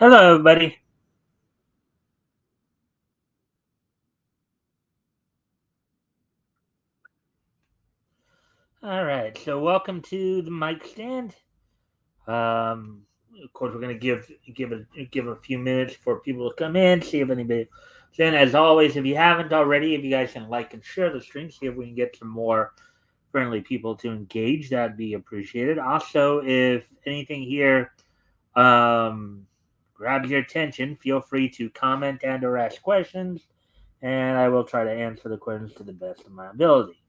Hello, everybody. All right, so welcome to the Mikestand. Of course, we're going to give a few minutes for people to come in, see if anybody. Then, as always, if you haven't already, if you guys can like and share the stream, see if we can get some more friendly people to engage. That'd be appreciated. Also, if anything here um, grabs your attention, feel free to comment and/or ask questions, and I will try to answer the questions to the best of my ability.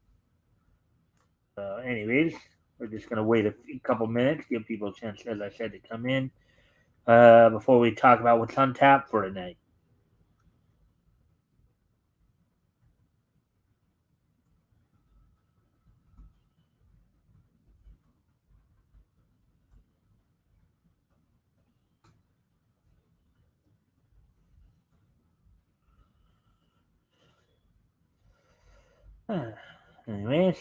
Anyways, we're just going to wait a couple minutes, give people a chance, as I said, to come in before we talk about what's on tap for tonight. Anyways,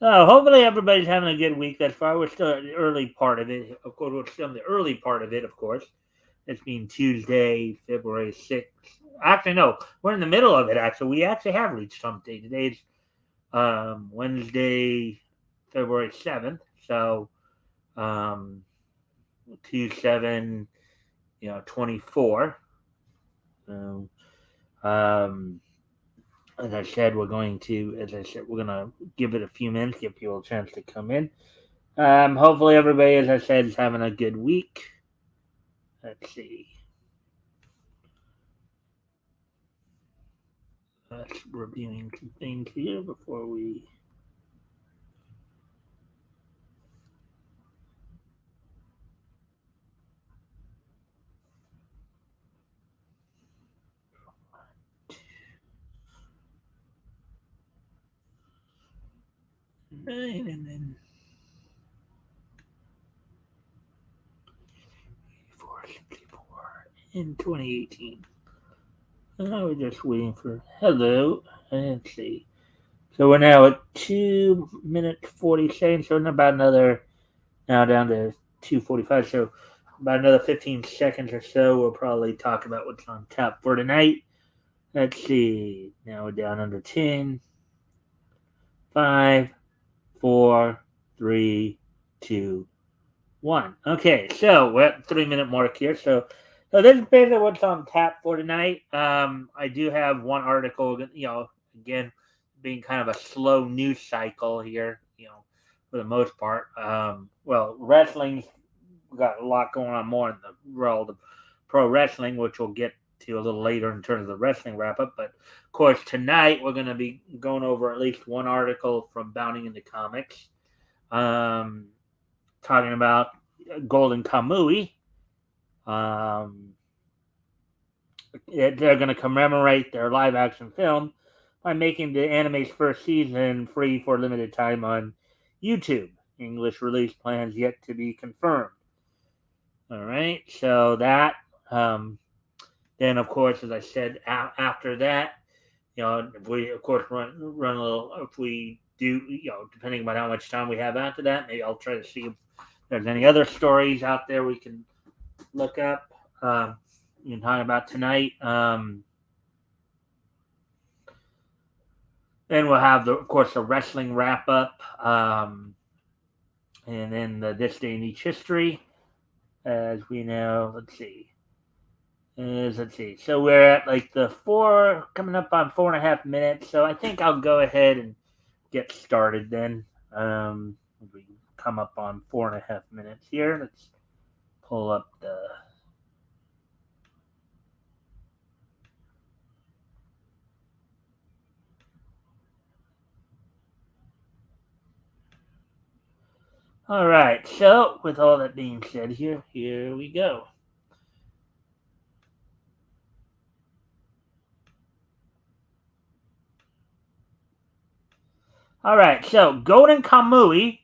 so hopefully everybody's having a good week thus far. We're still in the early part of it. Of course, we're still in the early part of it, of course. It's being Tuesday, February 6th. Actually, no, we're in the middle of it, actually. We actually have reached something. Today's Wednesday, February 7th. So, um, 2 7 24. So, um, as I said, we're going to give it a few minutes, give people a chance to come in. Hopefully, everybody, as I said, is having a good week. Let's see. Let's reviewing some things here before we. Nine and then 64 in 2018. We're just waiting for hello. Let's see. So we're now at 2 minutes 40 seconds. So about another now down to 2:45. So about another 15 seconds or so, we'll probably talk about what's on tap for tonight. Let's see. Now we're down under 10, 5, 4, 3, 2, 1. Okay, so we're at 3 minute mark here. So this is basically what's on tap for tonight. I do have one article, again, being kind of a slow news cycle here, for the most part. Well, wrestling's got a lot going on more in the world of pro wrestling, which we'll get to a little later in terms of the wrestling wrap up. But of course, tonight we're going to be going over at least one article from Bounding into Comics, um, talking about Golden Kamui. They're going to commemorate their live action film by making the anime's first season free for a limited time on YouTube. English release plans yet to be confirmed. All right, so that then, of course, as I said, after that, if we of course run a little. If we do, depending on how much time we have after that, maybe I'll try to see if there's any other stories out there we can look up. Talking about tonight. Then we'll have of course, the wrestling wrap up, and then the this day in each history, as we know. Let's see. So we're at like the coming up on 4.5 minutes. So I think I'll go ahead and get started then. We come up on 4.5 minutes here. Let's pull up the. All right. So with all that being said, here we go. All right. So Golden Kamui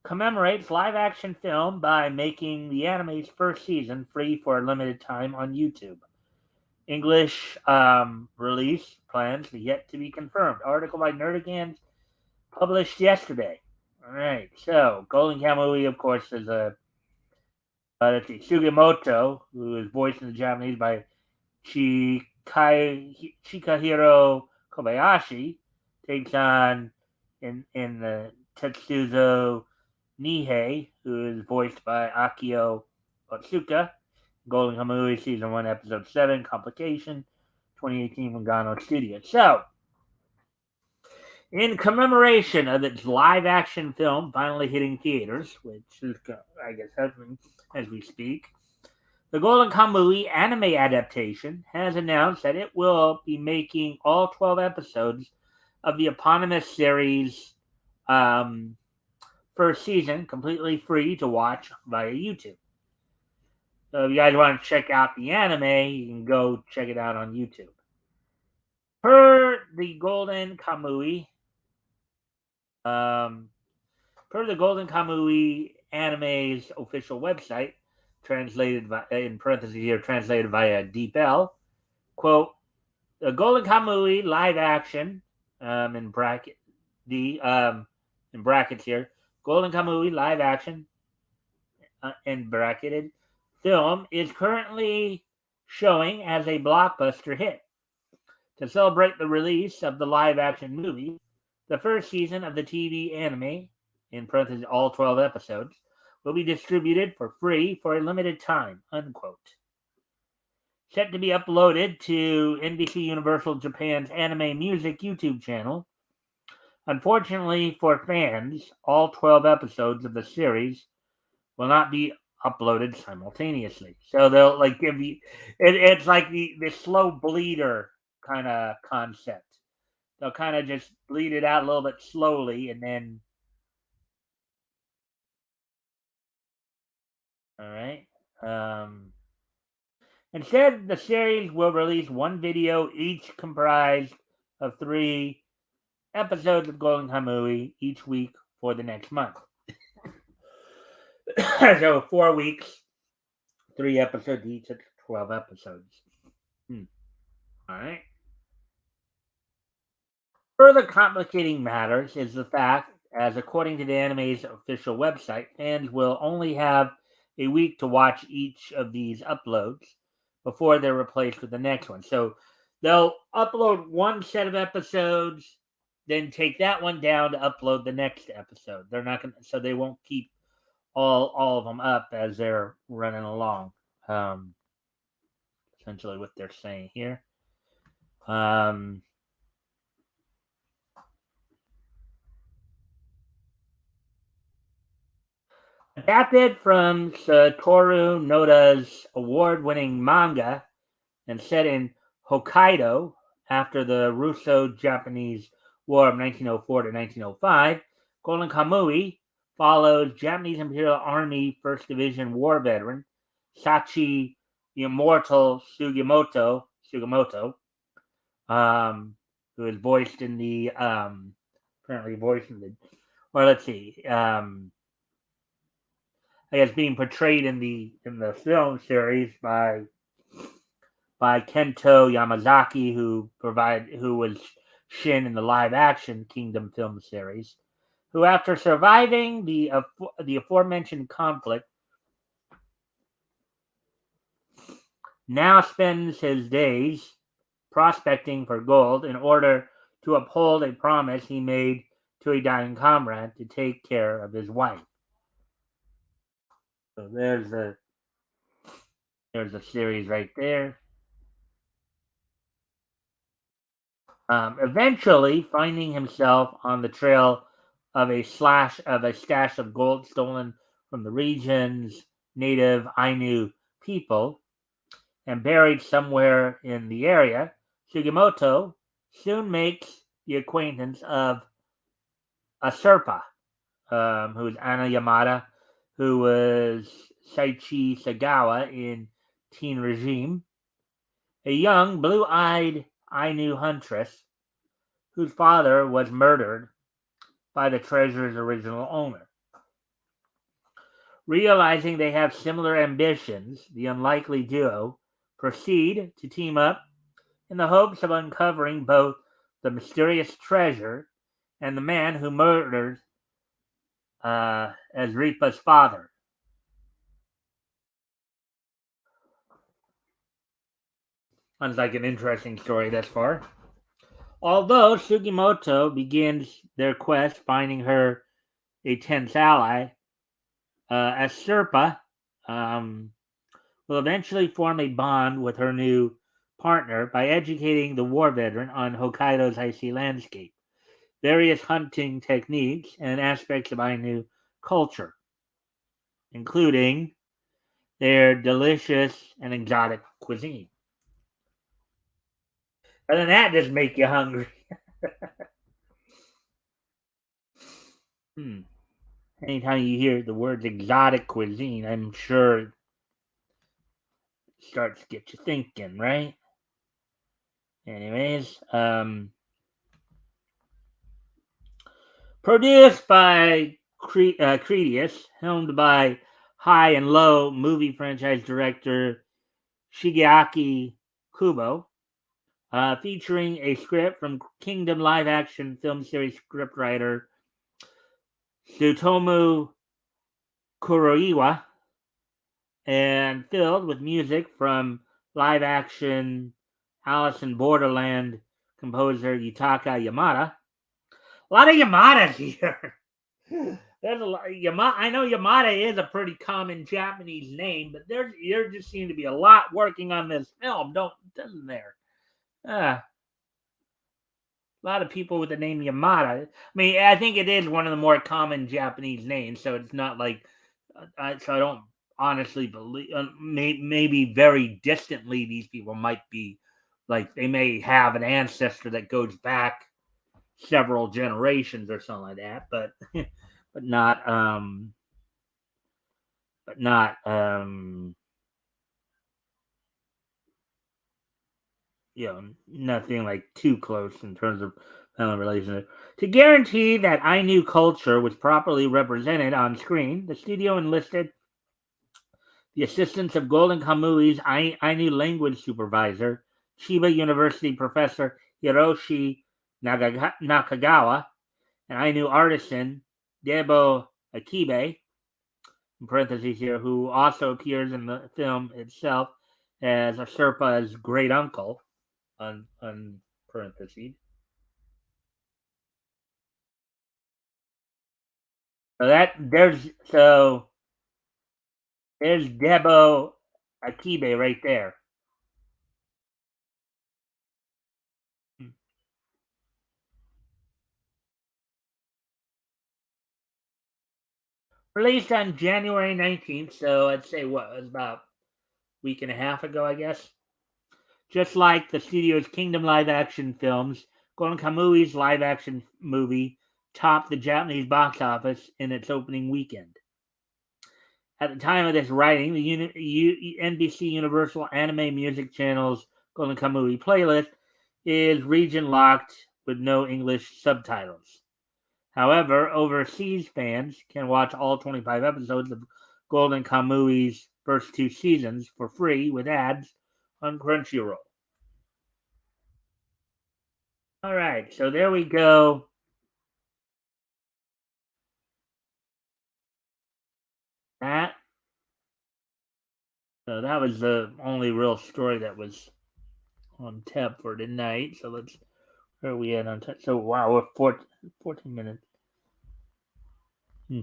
commemorates live action film by making the anime's first season free for a limited time on YouTube. English release plans yet to be confirmed. Article by Nerdigans published yesterday. All right, so Golden Kamui, of course, is a Let's see, Sugimoto, who is voiced in the Japanese by Chikahiro Kobayashi, takes on in the Tetsuzo Nihei, who is voiced by Akio Otsuka. Golden Kamuy Season 1, Episode 7, Complication, 2018 from Gano Studios. So, in commemoration of its live-action film finally hitting theaters, which is, I guess, happening as we speak, the Golden Kamuy anime adaptation has announced that it will be making all 12 episodes of the eponymous series first season completely free to watch via YouTube. So if you guys want to check out the anime, you can go check it out on YouTube. Per the Golden Kamuy anime's official website, translated in parentheses here, translated via DeepL, quote, the Golden Kamuy live action, in brackets here, Golden Kamuy live action, in bracketed, film is currently showing as a blockbuster hit. To celebrate the release of the live action movie, the first season of the TV anime, in parentheses all 12 episodes, will be distributed for free for a limited time, unquote. Set to be uploaded to NBC Universal Japan's Anime Music YouTube channel. Unfortunately for fans, all 12 episodes of the series will not be uploaded simultaneously. So they'll like give you it's like the slow bleeder kind of concept. They'll kind of just bleed it out a little bit slowly and then all right. Instead, the series will release one video each comprised of 3 episodes of Golden Kamuy each week for the next month. So 4 weeks, 3 episodes each, 12 episodes. All right. Further complicating matters is the fact, as according to the anime's official website, fans will only have a week to watch each of these uploads before they're replaced with the next one. So they'll upload one set of episodes, then take that one down to upload the next episode. They're not going to, so they won't keep all of them up as they're running along. Essentially what they're saying here. Adapted from Satoru Noda's award-winning manga and set in Hokkaido after the Russo-Japanese War of 1904 to 1905, Golden Kamuy follows Japanese Imperial Army 1st Division war veteran Sachi the Immortal Sugimoto, who is voiced in the apparently voiced in the, or let's see, I guess being portrayed in the film series by Kento Yamazaki, who was Shin in the live action Kingdom film series, who after surviving the aforementioned conflict now spends his days prospecting for gold in order to uphold a promise he made to a dying comrade to take care of his wife. So there's the series right there. Eventually, finding himself on the trail of a stash of gold stolen from the region's native Ainu people and buried somewhere in the area, Sugimoto soon makes the acquaintance of a Serpa, who is Anna Yamada, who was Saichi Sagawa in Teen Regime, a young, blue-eyed Ainu huntress whose father was murdered by the treasure's original owner. Realizing they have similar ambitions, the unlikely duo proceed to team up in the hopes of uncovering both the mysterious treasure and the man who murdered Asripa's father. Sounds like an interesting story thus far. Although Sugimoto begins their quest finding her a tenth ally, as Serpa um, will eventually form a bond with her new partner by educating the war veteran on Hokkaido's icy landscape, various hunting techniques, and aspects of Ainu culture, including their delicious and exotic cuisine. Other than that, just make you hungry. Hmm. Anytime you hear the words exotic cuisine, I'm sure it starts to get you thinking, right? Anyways, produced by Cretius, helmed by High and Low movie franchise director Shigeaki Kubo, featuring a script from Kingdom live action film series scriptwriter Tsutomu Kuroiwa, and filled with music from live action Alice in Borderland composer Yutaka Yamada. A lot of Yamadas here. There's a lot. I know Yamada is a pretty common Japanese name, but there just seem to be a lot working on this film, doesn't there? Ah, a lot of people with the name Yamada. I mean, I think it is one of the more common Japanese names, so it's not like so I don't honestly believe. Maybe very distantly, these people might be like they may have an ancestor that goes back several generations or something like that, but but not but not nothing like too close in terms of family relationship. To guarantee that Ainu culture was properly represented on screen, the studio enlisted the assistance of Golden Kamui's Ainu language supervisor, Chiba University professor Hiroshi Nakagawa, and Ainu artisan Debo Akibe, in parentheses here, who also appears in the film itself as a Sherpa's great uncle, on parentheses. So there's Debo Akibe right there. Released on January 19th, so I'd say what it was about a week and a half ago, I guess. Just like the studio's Kingdom live action films, Gon Kamui's live action movie topped the Japanese box office in its opening weekend. At the time of this writing, the NBC Universal Anime Music Channel's Golden Kamui playlist is region locked with no English subtitles. However, overseas fans can watch all 25 episodes of Golden Kamui's first two seasons for free with ads on Crunchyroll. All right, so there we go. That that was the only real story that was on tap for tonight. So let's where are we at on time? So wow, we're 14 minutes. Hmm.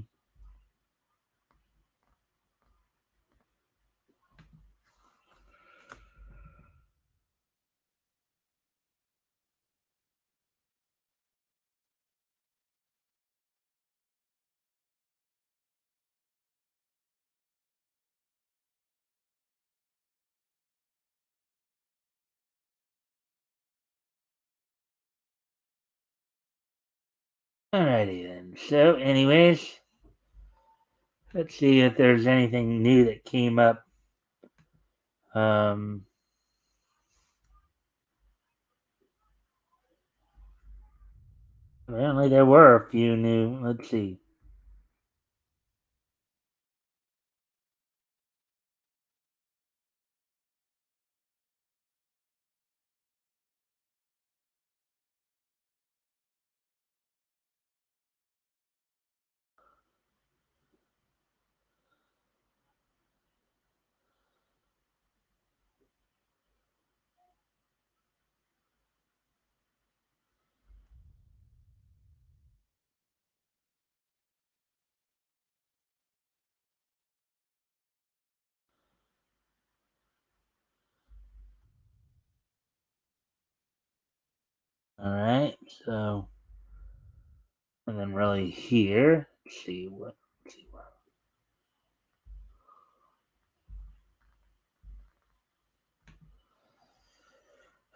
Alrighty then. So, anyways, let's see if there's anything new that came up. Um, Apparently there were a few new. Let's see. All right, so and then really here, let's see what. Let's see what.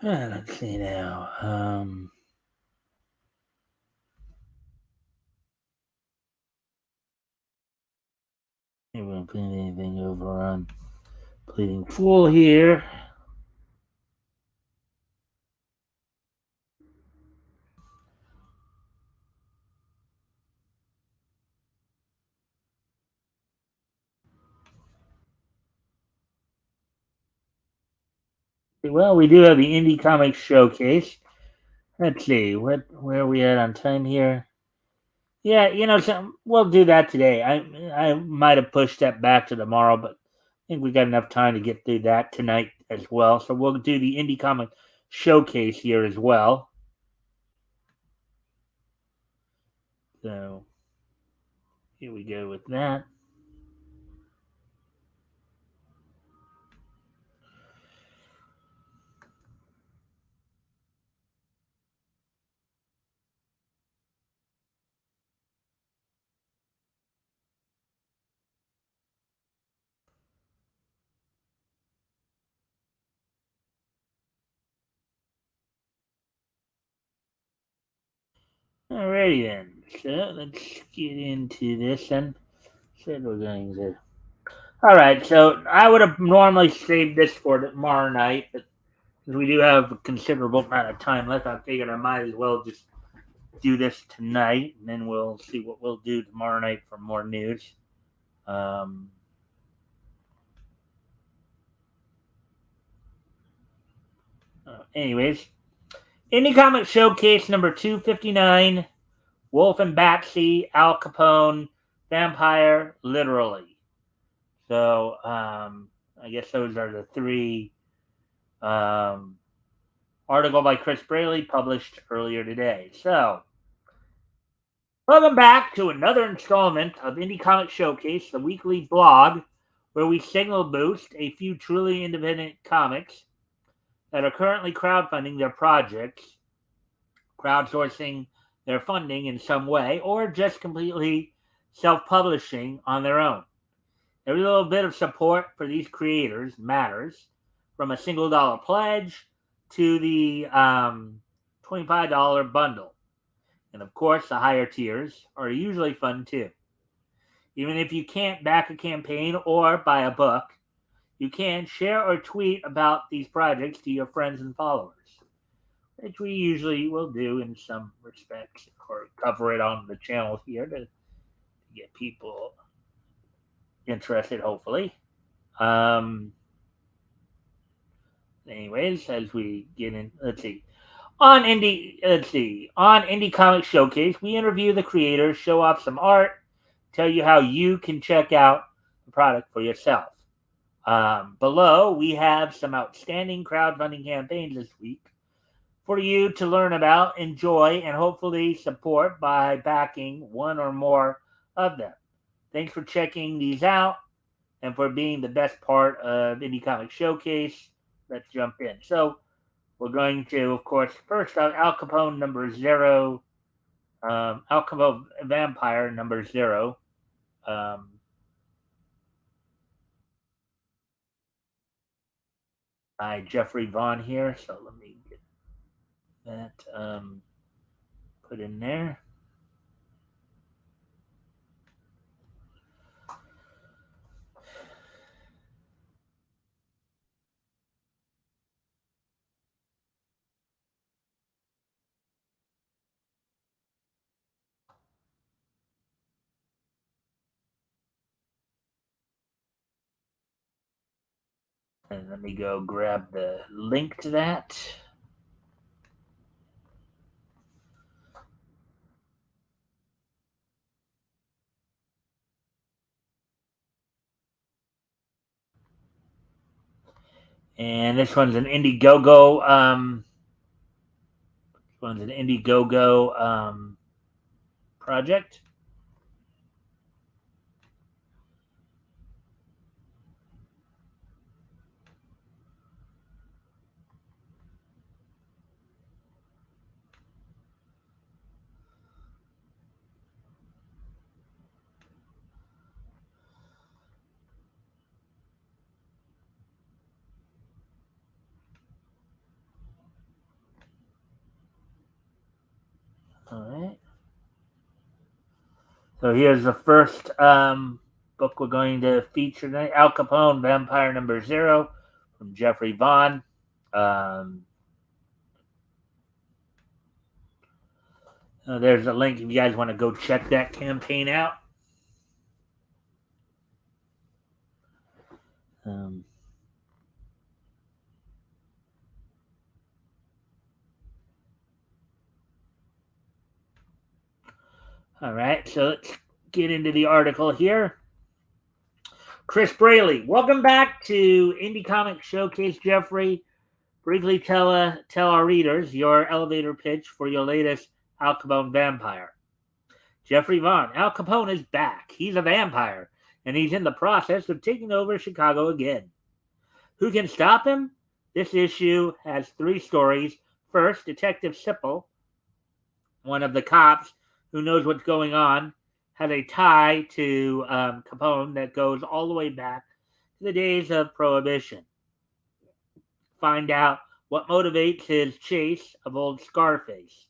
Let's see now. Maybe we won't put anything over on Bleeding Fool here. Well, we do have the Indie Comics Showcase. Let's see where are we at on time here. Yeah, we'll do that today. I might have pushed that back to tomorrow, but I think we got enough time to get through that tonight as well. So we'll do the Indie Comic Showcase here as well. So here we go with that. Alrighty then. So let's get into this and said we're going to. All right. So I would have normally saved this for tomorrow night, but since we do have a considerable amount of time left, I figured I might as well just do this tonight, and then we'll see what we'll do tomorrow night for more news. Um, anyways, Indie Comic Showcase number 259, Wolf and Batsy, Al Capone, Vampire, literally. So I guess those are the three. Article by Chris Braley published earlier today. So, welcome back to another installment of Indie Comic Showcase, the weekly blog where we signal boost a few truly independent comics that are currently crowdfunding their projects, crowdsourcing their funding in some way, or just completely self publishing on their own. Every little bit of support for these creators matters, from a single dollar pledge to the $25 bundle. And of course, the higher tiers are usually fun too. Even if you can't back a campaign or buy a book, you can share or tweet about these projects to your friends and followers, which we usually will do in some respects, or cover it on the channel here to get people interested, hopefully. Um, anyways, as we get in, on Indie Comic Showcase, we interview the creators, show off some art, tell you how you can check out the product for yourself. Below, we have some outstanding crowdfunding campaigns this week for you to learn about, enjoy, and hopefully support by backing one or more of them. Thanks for checking these out and for being the best part of Indie Comic Showcase. Let's jump in. So, we're going to, of course, first out Al Capone number zero, Al Capone Vampire number zero. Um, by Jeffrey Vaughn here. So let me get that put in there. And let me go grab the link to that. And this one's an Indiegogo. This one's an Indiegogo project. All right. So here's the first book we're going to feature tonight: Al Capone, Vampire Number Zero, from Jeffrey Vaughn. Um, there's a link if you guys want to go check that campaign out. Um, all right, so let's get into the article here. Chris Braley, welcome back to Indie Comic Showcase, Jeffrey. Briefly tell our readers your elevator pitch for your latest Al Capone vampire. Jeffrey Vaughn. Al Capone is back. He's a vampire, and he's in the process of taking over Chicago again. Who can stop him? This issue has 3 stories. First, Detective Sipple, one of the cops who knows what's going on, has a tie to Capone that goes all the way back to the days of Prohibition. Find out what motivates his chase of old Scarface.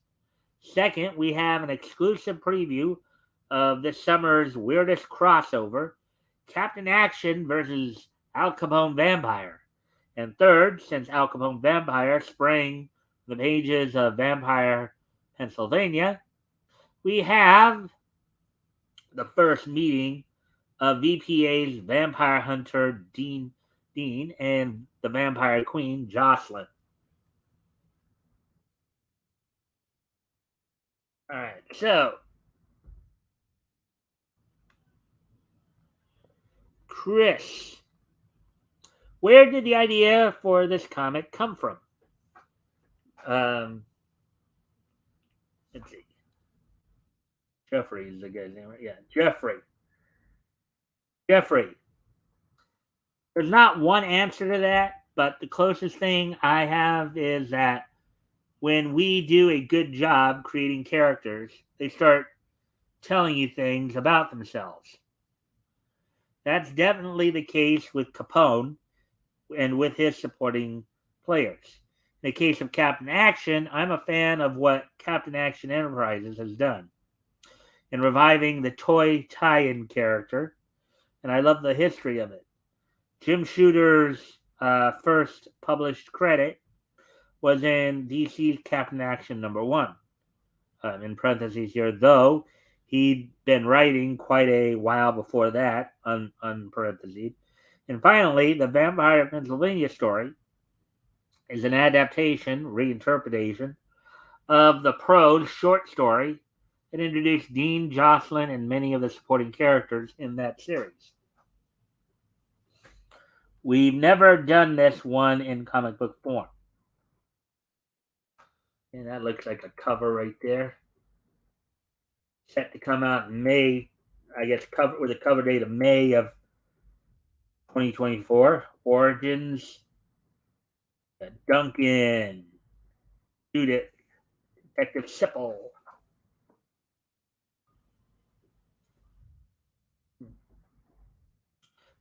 Second, we have an exclusive preview of this summer's weirdest crossover, Captain Action versus Al Capone Vampire. And third, since Al Capone Vampire sprang the pages of Vampire Pennsylvania, we have the first meeting of VPA's vampire hunter Dean and the vampire queen Jocelyn. All right, so Chris, where did the idea for this comic come from? Um, let's see. Jeffrey is the guy's name, right? Yeah, Jeffrey. Jeffrey. There's not one answer to that, but the closest thing I have is that when we do a good job creating characters, they start telling you things about themselves. That's definitely the case with Capone and with his supporting players. In the case of Captain Action, I'm a fan of what Captain Action Enterprises has done in reviving the toy tie-in character, and I love the history of it. Jim Shooter's first published credit was in DC's Captain Action #1. In parentheses here, though he'd been writing quite a while before that, parentheses. And finally, the Vampire Pennsylvania story is an adaptation, reinterpretation, of the prose short story that introduced Dean, Jocelyn, and many of the supporting characters in that series. We've never done this one in comic book form. And that looks like a cover right there. Set to come out in May, I guess, cover with a cover date of May of 2024. Origins, Duncan, Judith, Detective Sipple.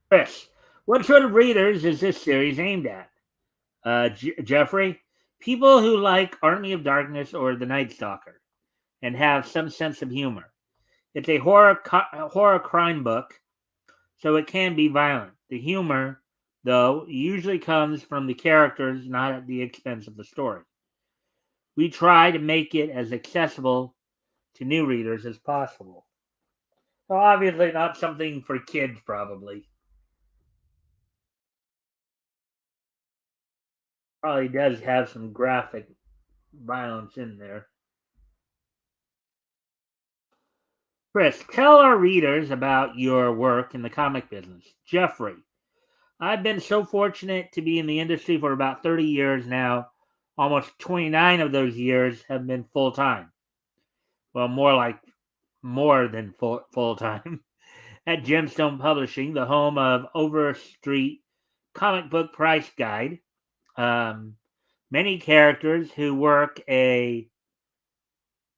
Chris, what sort of readers is this series aimed at? Jeffrey, people who like Army of Darkness or The Night Stalker and have some sense of humor. It's a horror crime book, so it can be violent. The humor, though, usually comes from the characters, not at the expense of the story. We try to make it as accessible to new readers as possible. So obviously not something for kids, probably. Probably does have some graphic violence in there. Chris, tell our readers about your work in the comic business. Jeffrey, I've been so fortunate to be in the industry for about 30 years now. Almost 29 of those years have been full time. Well, more than full time. At Gemstone Publishing, the home of Overstreet Comic Book Price Guide. Um, many characters who work a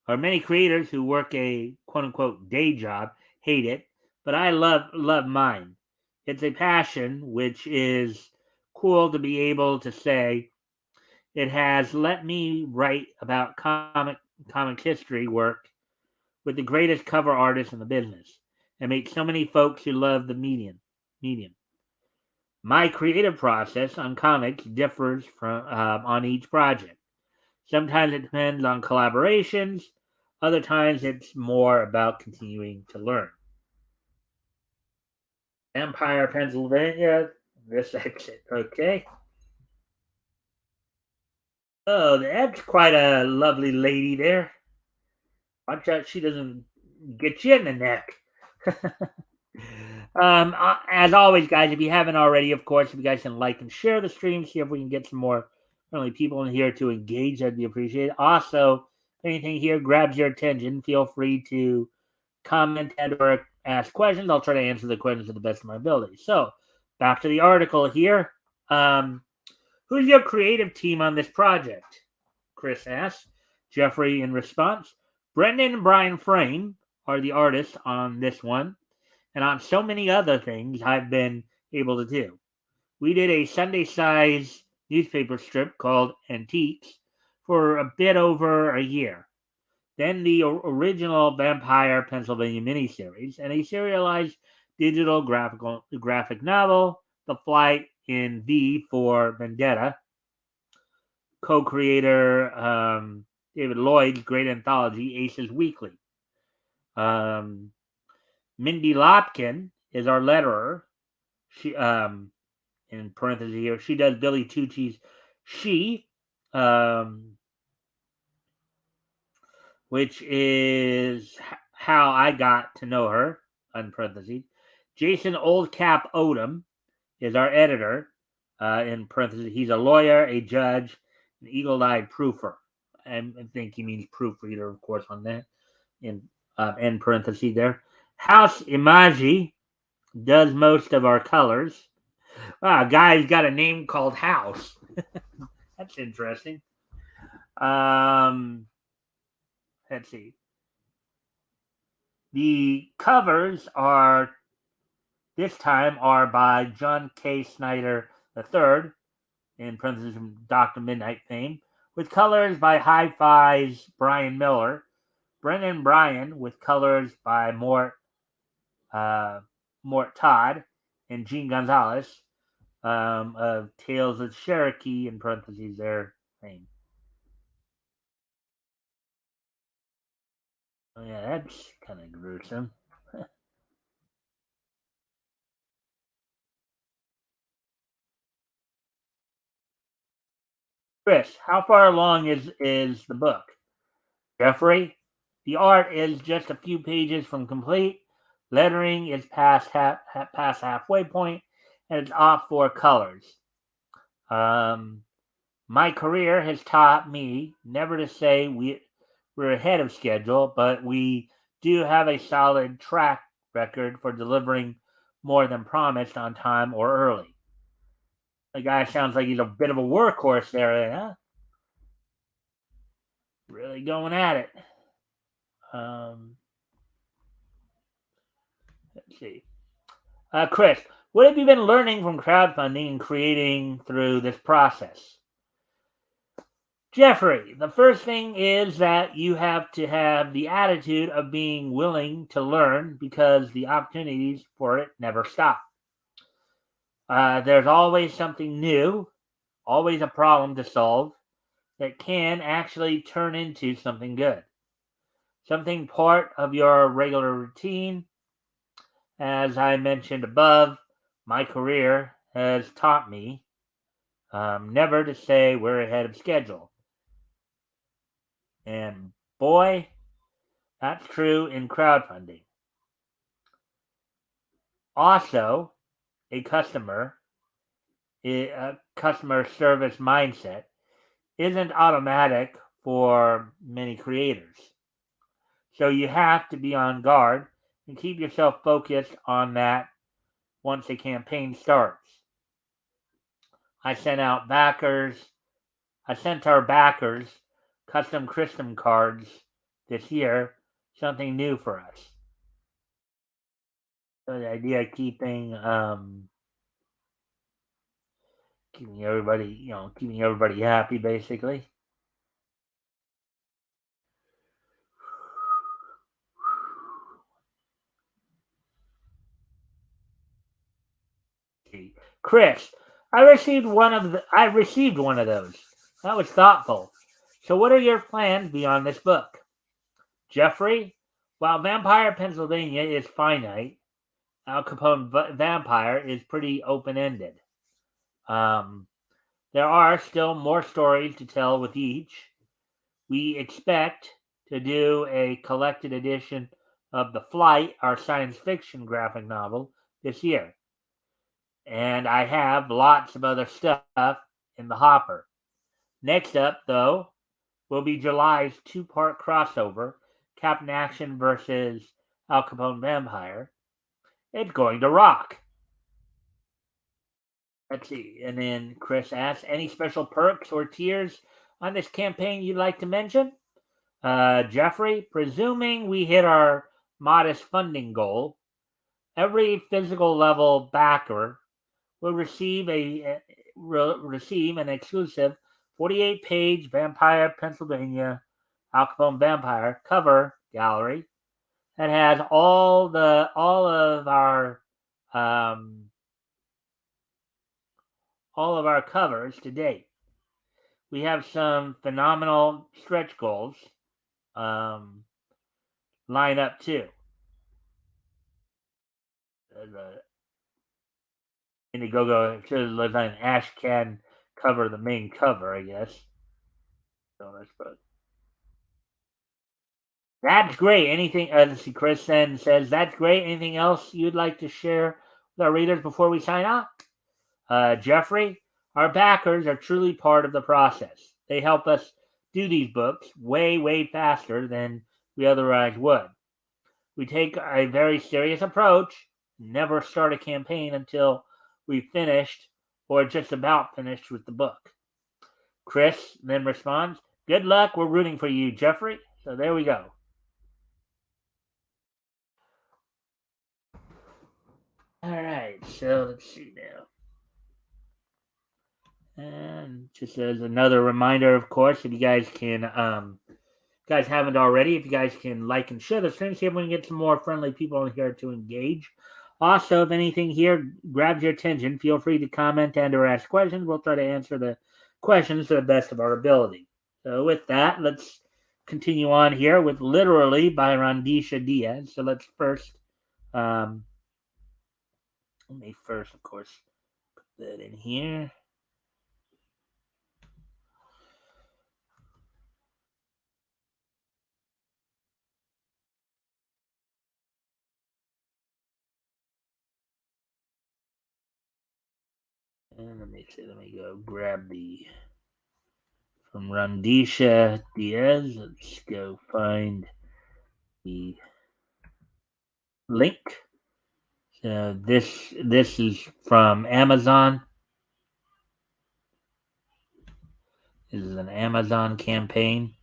or many creators who work a quote unquote day job hate it, but I love mine. It's a passion, which is cool to be able to say. It has let me write about comic comic history work with the greatest cover artists in the business and meet so many folks who love the medium. My creative process on comics differs from on each project. Sometimes it depends on collaborations. Other times it's more about continuing to learn. Empire, Pennsylvania. This exit. Okay. Oh, that's quite a lovely lady there. Watch out she doesn't get you in the neck. As always, guys, if you haven't already, of course, if you guys can like and share the stream, see if we can get some more friendly people in here to engage, that'd be appreciated. Also, if anything here grabs your attention, feel free to comment and or ask questions. I'll try to answer the questions to the best of my ability. So, back to the article here. Um, who's your creative team on this project? Chris asks. Jeffrey in response. Brendan and Brian Frame are the artists on this one and on so many other things I've been able to do. We did a Sunday size newspaper strip called Antiques for a bit over a year. Then the original Vampire Pennsylvania miniseries and a serialized digital graphic novel, The Flight in V for Vendetta. Co-creator David Lloyd's great anthology, Aces Weekly. Um, Mindy Lopkin is our letterer. She in parentheses here, she does Billy Tucci's She, which is how I got to know her, in parentheses. Jason Oldcap Odom is our editor, in parentheses. He's a lawyer, a judge, an eagle-eyed proofer. And I think he means proofreader, of course, on that, in parentheses there. House Imaji does most of our colors. A guy's got a name called House. That's interesting. Um, let's see. The covers are this time are by John K. Snyder III, in parentheses from Dr. Midnight fame, with colors by Hi-Fi's Brian Miller, Brendan Bryan with colors by Mort Todd and Gene Gonzalez, of Tales of Cherokee, in parentheses their fame. Oh, yeah, that's kind of gruesome. Chris, how far along is the book? Jeffrey, the art is just a few pages from complete. Lettering is past halfway point, and it's off for colors. Um, my career has taught me never to say we're ahead of schedule, but we do have a solid track record for delivering more than promised on time or early. The guy sounds like he's a bit of a workhorse there, huh? Really going at it. Um, let's see. Chris, what have you been learning from crowdfunding and creating through this process? Jeffrey, the first thing is that you have to have the attitude of being willing to learn because the opportunities for it never stop. There's always something new, always a problem to solve that can actually turn into something good. Something part of your regular routine. As I mentioned above, my career has taught me never to say we're ahead of schedule. And boy, that's true in crowdfunding. Also, a customer service mindset isn't automatic for many creators. So you have to be on guard and keep yourself focused on that once a campaign starts. I sent out backers. I sent our backers custom Christmas cards this year, something new for us. So the idea of keeping everybody, keeping everybody happy, basically. Chris, I received one of those. That was thoughtful. So what are your plans beyond this book? Jeffrey, while Vampire Pennsylvania is finite, Al Capone Vampire is pretty open-ended. Um, there are still more stories to tell with each. We expect to do a collected edition of The Flight, our science fiction graphic novel, this year. And I have lots of other stuff in the hopper. Next up, though, will be July's two-part crossover, Captain Action versus Al Capone Vampire. It's going to rock. Let's see. And then Chris asks, any special perks or tiers on this campaign you'd like to mention? Jeffrey, presuming we hit our modest funding goal, every physical level backer will receive an exclusive 48-page Vampire Pennsylvania Al Capone Vampire cover gallery that has all of our covers to date. We have some phenomenal stretch goals line up too. The Indiegogo should look like an ash can cover the main cover, I guess. So that's great. Anything? Let's see. Chris then says that's great. Anything else you'd like to share with our readers before we sign off? Jeffrey, our backers are truly part of the process. They help us do these books way faster than we otherwise would. We take a very serious approach. Never start a campaign until we've finished or just about finished with the book. Chris then responds, good luck. We're rooting for you, Jeffrey. So there we go. All right. So let's see now. And just as another reminder, of course, if you guys haven't already, if you guys can like and share the stream, see if we can get some more friendly people in here to engage. Also, if anything here grabs your attention, feel free to comment and or ask questions. We'll try to answer the questions to the best of our ability. So with that, let's continue on here with Literally by Rondisha Diaz. So let's first, of course, put that in here. And let me go grab the from Rondisha Diaz. Let's go find the link. So this is from Amazon. This is an Amazon campaign.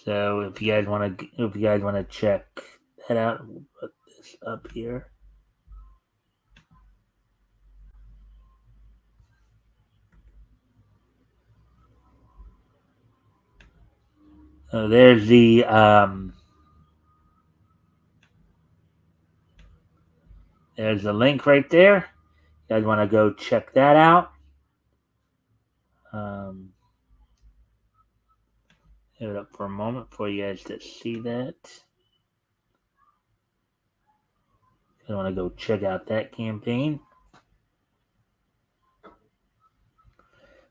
So if you guys want to check that out, we'll put this up here. So there's the link right there. You guys want to go check that out. Give it up for a moment for you guys to see that. You want to go check out that campaign.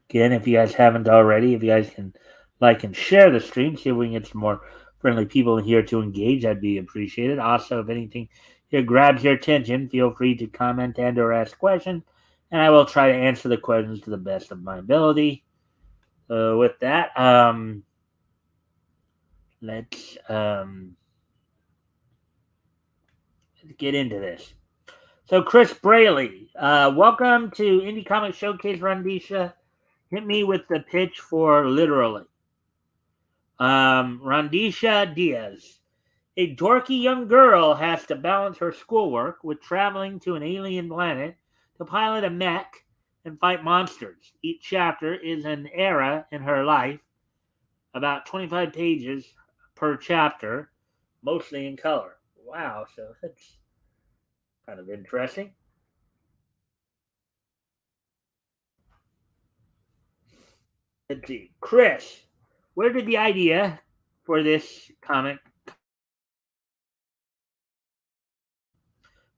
Again, if you guys haven't already, if you guys can like and share the stream, see if we can get some more friendly people in here to engage, that'd be appreciated. Also, if anything here grabs your attention, feel free to comment and or ask questions, and I will try to answer the questions to the best of my ability. With that, let's get into this. So, Chris Braley, welcome to Indie Comic Showcase, Rondisha. Hit me with the pitch for Literally. Rondisha Diaz. A dorky young girl has to balance her schoolwork with traveling to an alien planet to pilot a mech and fight monsters. Each chapter is an era in her life, about 25 pages per chapter, mostly in color. Wow, so that's kind of interesting. Let's see. Chris, where did the idea for this comic,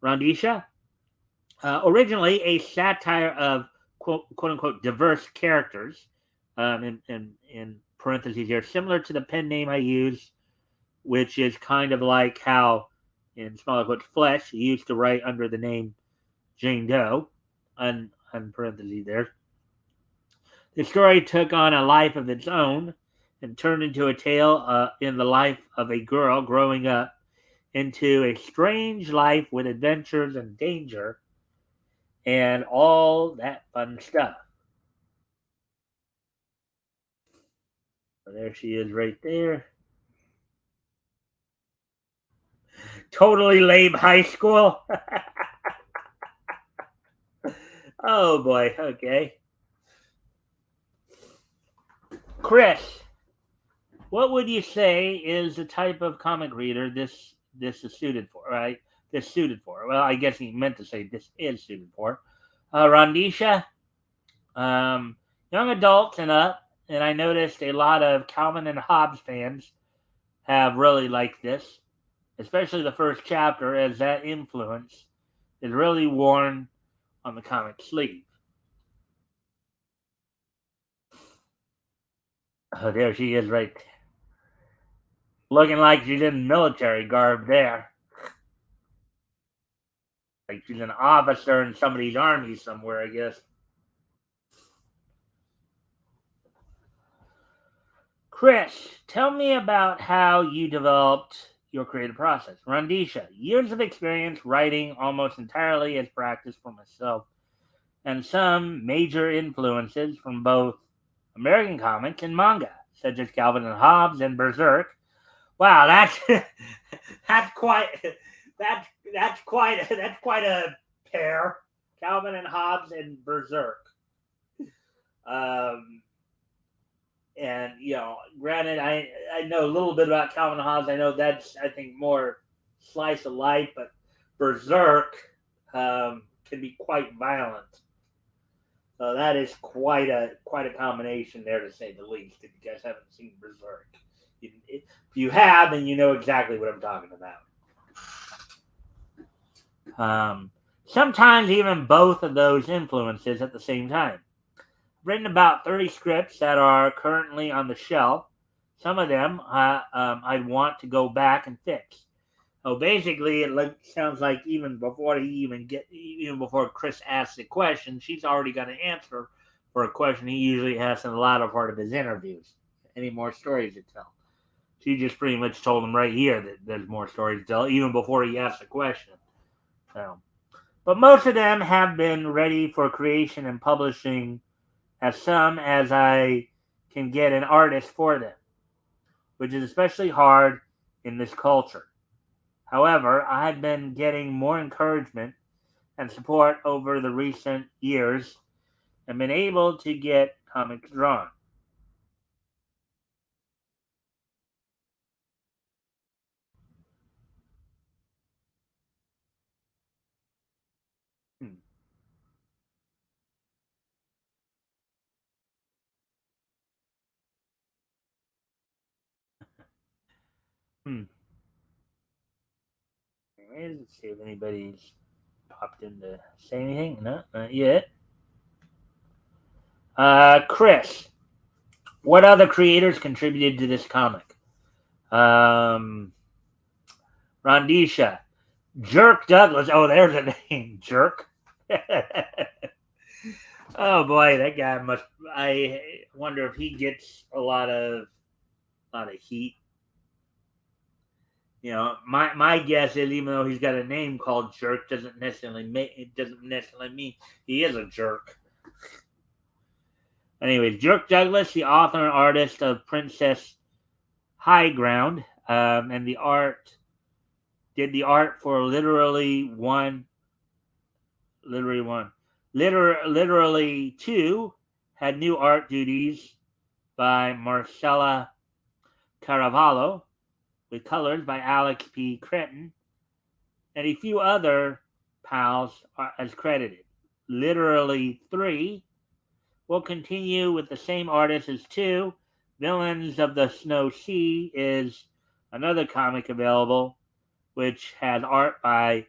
Rondisha? Originally a satire of quote unquote diverse characters, in parentheses here, similar to the pen name I use, which is kind of like how in smaller quotes Flesh he used to write under the name Jane Doe, on parentheses there. The story took on a life of its own and turned into a tale in the life of a girl growing up into a strange life with adventures and danger and all that fun stuff. So there she is right there. Totally lame high school. Oh boy, okay. Chris, what would you say is the type of comic reader this is suited for, right? This suited for. Well, I guess he meant to say this is suited for. Rondisha, young adults and up, and I noticed a lot of Calvin and Hobbes fans have really liked this, especially the first chapter, as that influence is really worn on the comic sleeve. Oh, there she is, right, looking like she's in military garb there, like she's an officer in somebody's army somewhere, I guess. Chris, tell me about how you developed your creative process. Rondisha, years of experience writing almost entirely as practice for myself, and some major influences from both American comics and manga, such as Calvin and Hobbes and Berserk. Wow, that's that's quite that's quite a pair. Calvin and Hobbes and Berserk. Um, and granted, I know a little bit about Calvin and Hobbes. I know that's, I think, more slice of life, but Berserk can be quite violent. So that is quite a combination there, to say the least. If you guys haven't seen Berserk, if you have, then you know exactly what I'm talking about. Sometimes even both of those influences at the same time. Written about 30 scripts that are currently on the shelf. Some of them I'd want to go back and fix. So basically, sounds like even before Chris asks the question, she's already got an answer for a question he usually asks in the latter part of his interviews. Any more stories to tell? She just pretty much told him right here that there's more stories to tell, even before he asked the question. So, but most of them have been ready for creation and publishing as some as I can get an artist for them, which is especially hard in this culture. However, I've been getting more encouragement and support over the recent years and been able to get comics drawn. Hmm. Hmm. Anyways, let's see if anybody's popped in to say anything. No, not yet. Chris, what other creators contributed to this comic? Um, Rondisha, Jerk Douglas. Oh, there's a name, Jerk. Oh boy, that guy must. I wonder if he gets a lot of heat. My guess is, even though he's got a name called Jerk, doesn't necessarily mean he is a jerk. Anyways, Jerk Douglas, the author and artist of Princess High Ground, and did the art for literally one, literally two, had new art duties by Marcella Caravallo. with colors by Alex P. Cretton, and a few other pals are as credited. Literally 3 will continue with the same artist as 2. Villains of the Snow Sea is another comic available, which has art by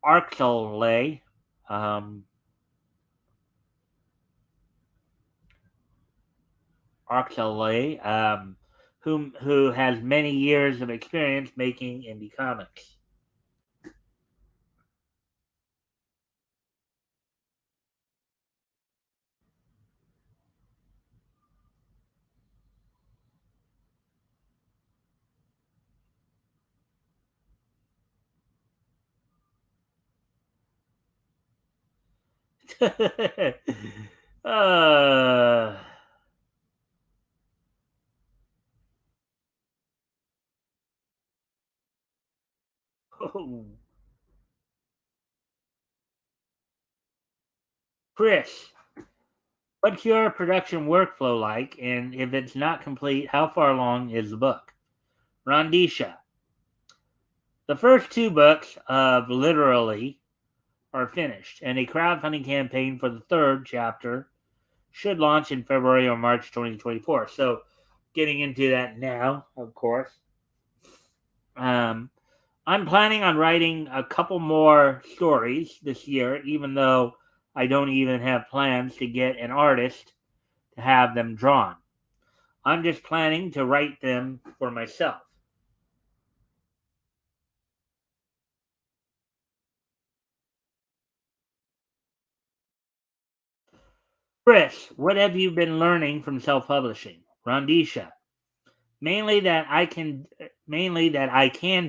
Arxelay. Um, Arxelay, who has many years of experience making indie comics. uh, oh. Chris, what's your production workflow like? And if it's not complete, how far along is the book? Rondisha, the first 2 books of Literally are finished, and a crowdfunding campaign for the 3rd chapter should launch in February or March 2024. So, getting into that now, of course. Um, I'm planning on writing a couple more stories this year, even though I don't even have plans to get an artist to have them drawn. I'm just planning to write them for myself. Chris, what have you been learning from self-publishing? Rondisha, mainly that I can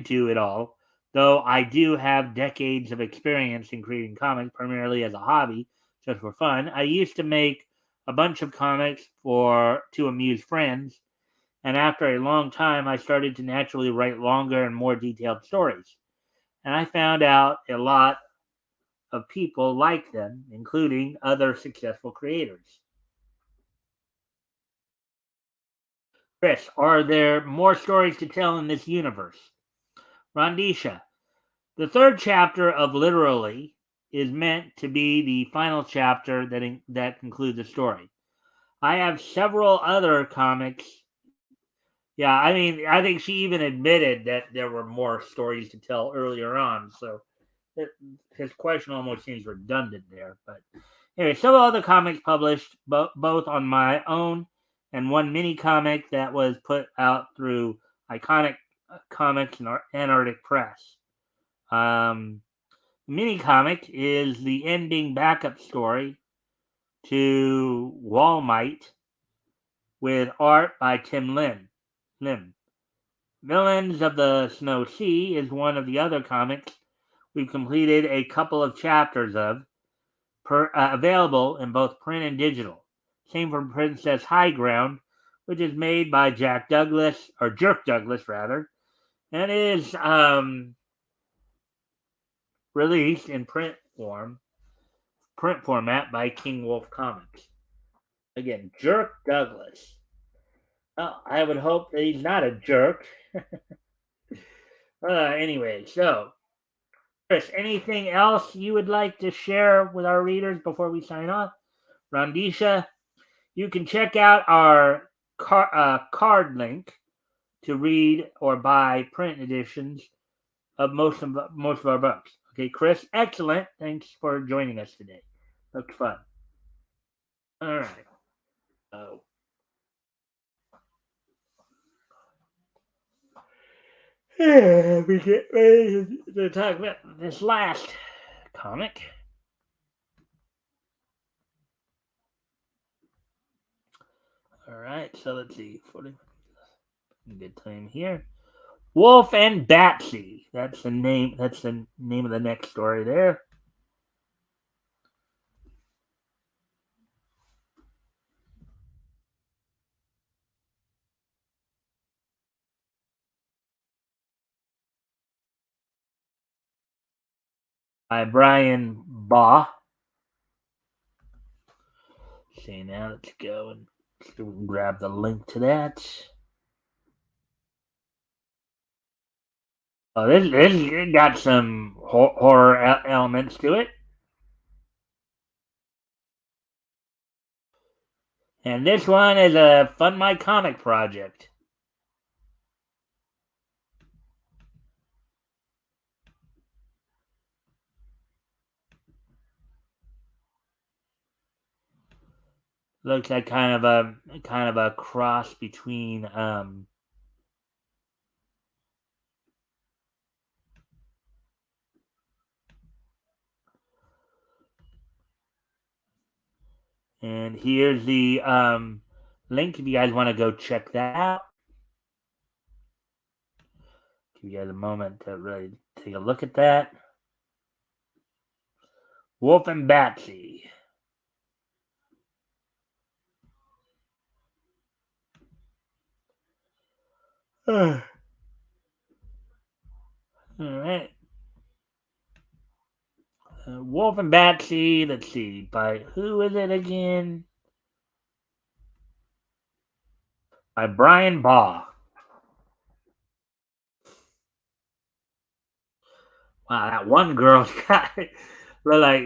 do it all, though I do have decades of experience in creating comics primarily as a hobby, just for fun. I used to make a bunch of comics for to amuse friends, and after a long time I started to naturally write longer and more detailed stories. And I found out a lot of people like them, including other successful creators. Chris, are there more stories to tell in this universe? Rondisha, the 3rd chapter of Literally is meant to be the final chapter that concludes the story. I have several other comics. Yeah, I mean, I think she even admitted that there were more stories to tell earlier on. So it, his question almost seems redundant there. But anyway, several other comics published both on my own and one mini comic that was put out through Iconic Comics and Antarctic Press. Um, Mini comic is the ending backup story to Walmite with art by Tim Lim. Villains of the Snow Sea is one of the other comics we've completed a couple of chapters of, available in both print and digital. Same for Princess High Ground, which is made by Jack Douglas, or Jerk Douglas rather, and is released in print format by King Wolf Comics. Again, Jerk Douglas. Well, I would hope that he's not a jerk. Anyway, so Chris, anything else you would like to share with our readers before we sign off? Rondisha, you can check out our card link to read or buy print editions of most of our books. Okay, Chris, excellent. Thanks for joining us today. Looked fun. All right. Oh. We get ready to talk about this last comic. All right, so let's see. 40, good time here. Wolf and Batsy. That's the name. That's the name of the next story there. By Brian Baugh. See now, let's go and grab the link to that. Oh, this got some horror elements to it. And this one is a Fund My Comic project. Looks like kind of a cross between and here's the link if you guys want to go check that out. Give you guys a moment to really take a look at that. Wolf and Batsy. All right. Wolf and Batsy. Let's see. By who is it again? By Brian Baugh. Wow, that one girl's got like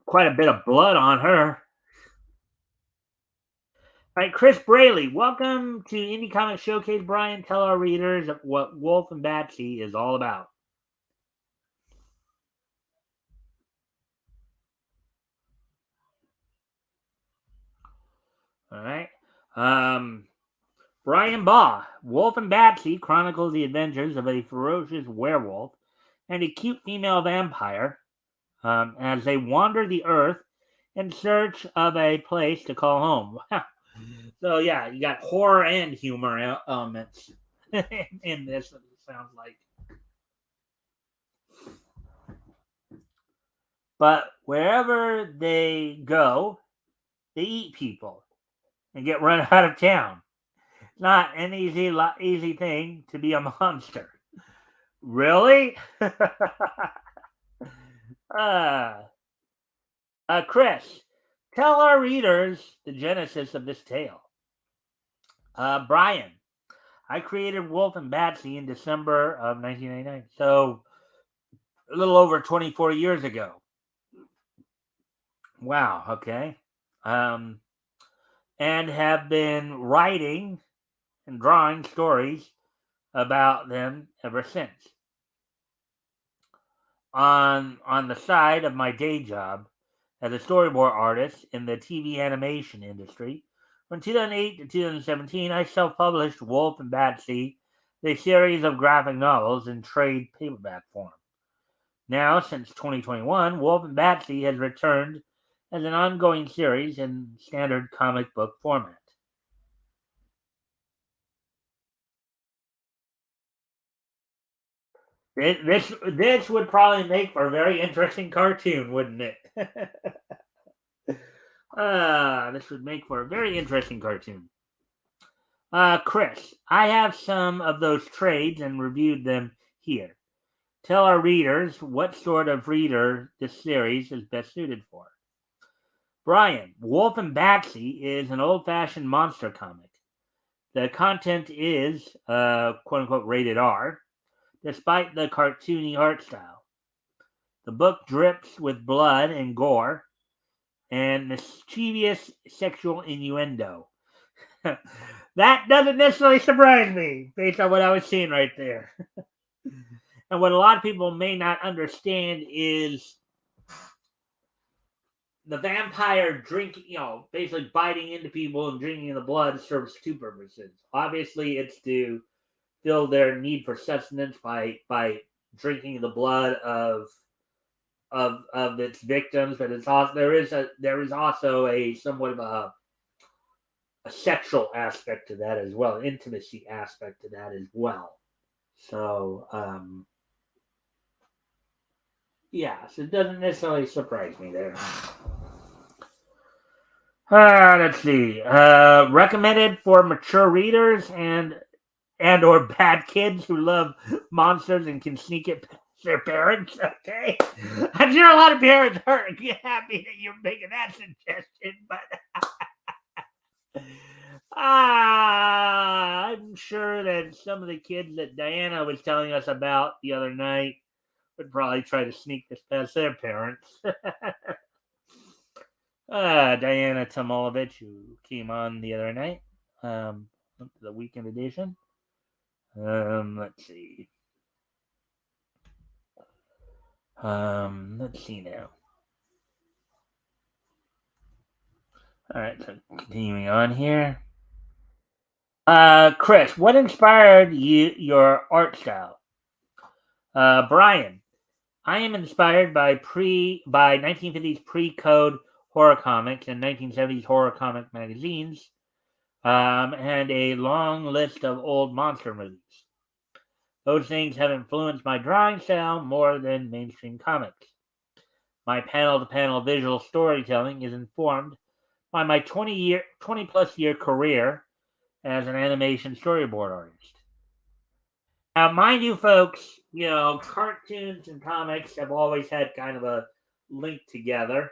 quite a bit of blood on her. All right, Chris Braley, welcome to Indie Comic Showcase. Brian, tell our readers what Wolf and Batsy is all about. All right. Brian Baugh, Wolf and Batsy chronicles the adventures of a ferocious werewolf and a cute female vampire as they wander the earth in search of a place to call home. So, yeah, you got horror and humor elements in this, it sounds like. But wherever they go, they eat people and get run out of town. It's not an easy thing to be a monster. Really? uh, Chris, tell our readers the genesis of this tale. Brian, I created Wolf and Batsy in December of 1999, so a little over 24 years ago. Wow, okay. Um, and have been writing and drawing stories about them ever since. On the side of my day job as a storyboard artist in the TV animation industry, from 2008 to 2017, I self-published Wolf and Batsy, a series of graphic novels in trade paperback form. Now, since 2021, Wolf and Batsy has returned as an ongoing series in standard comic book format. This would probably make for a very interesting cartoon, wouldn't it? This would make for a very interesting cartoon. Chris, I have some of those trades and reviewed them here. Tell our readers what sort of reader this series is best suited for. Brian, Wolf and Batsy is an old-fashioned monster comic. The content is, quote unquote, rated R, despite the cartoony art style. The book drips with blood and gore and mischievous sexual innuendo. That doesn't necessarily surprise me based on what I was seeing right there. And what a lot of people may not understand is the vampire drinking, basically biting into people and drinking the blood serves two purposes. Obviously, it's to fill their need for sustenance by drinking the blood of its victims, but it's also there is also a somewhat of a sexual aspect to that as well, intimacy aspect to that as well. So yeah, so it doesn't necessarily surprise me there. Let's see. Recommended for mature readers and or bad kids who love monsters and can sneak it past their parents. Okay, I'm sure a lot of parents are happy that you're making that suggestion, but I'm sure that some of the kids that Diana was telling us about the other night would probably try to sneak this past their parents. Diana Tomolovich, who came on the other night, um, the weekend edition. Let's see. Let's see now. All right, so continuing on here. Chris, what inspired your art style? Brian, I am inspired by 1950s pre-code horror comics and 1970s horror comic magazines, and a long list of old monster movies. Those things have influenced my drawing style more than mainstream comics. My panel-to-panel visual storytelling is informed by my 20 plus year career as an animation storyboard artist. Now, mind you, folks, cartoons and comics have always had kind of a link together.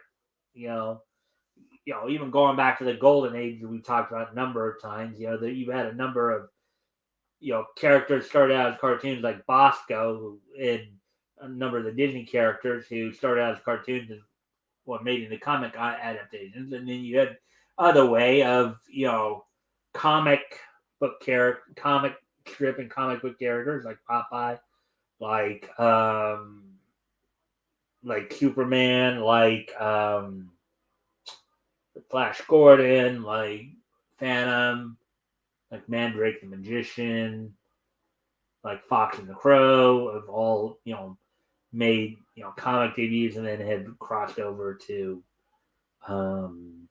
You know, even going back to the golden age, we talked about a number of times. That you've had a number of characters started out as cartoons like Bosco, and a number of the Disney characters who started out as cartoons and what made into comic adaptations, and then you had other way of comic comic strip and comic book characters like Popeye, like like Superman, like Flash Gordon, like Phantom, like Mandrake the Magician, like Fox and the Crow, have all made comic debuts and then have crossed over to um,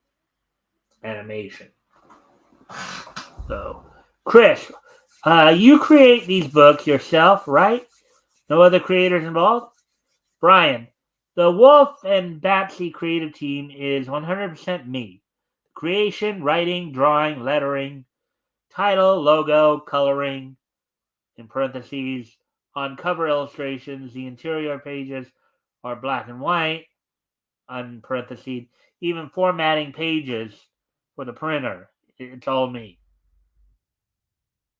animation. So, Chris, you create these books yourself, right? No other creators involved? Brian, the Wolf and Batsy creative team is 100% me. Creation, writing, drawing, lettering, title, logo, coloring, in parentheses, on cover illustrations, the interior pages are black and white, on parentheses, even formatting pages for the printer. It's all me.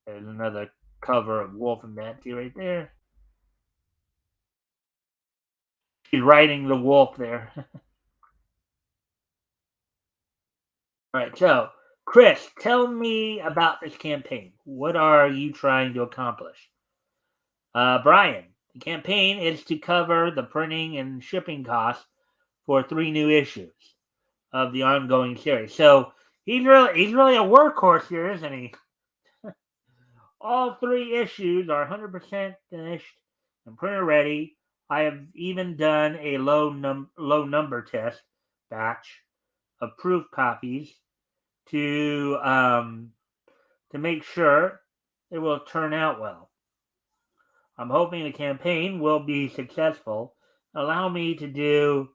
There's another cover of Wolf and Nancy right there. She's riding the wolf there. All right, so Chris, tell me about this campaign. What are you trying to accomplish? Brian, the campaign is to cover the printing and shipping costs for 3 new issues of the ongoing series. So he's really a workhorse here, isn't he? All 3 issues are 100% finished and printer ready. I have even done a low number test batch of proof copies to make sure it will turn out well. I'm hoping the campaign will be successful. Allow me to do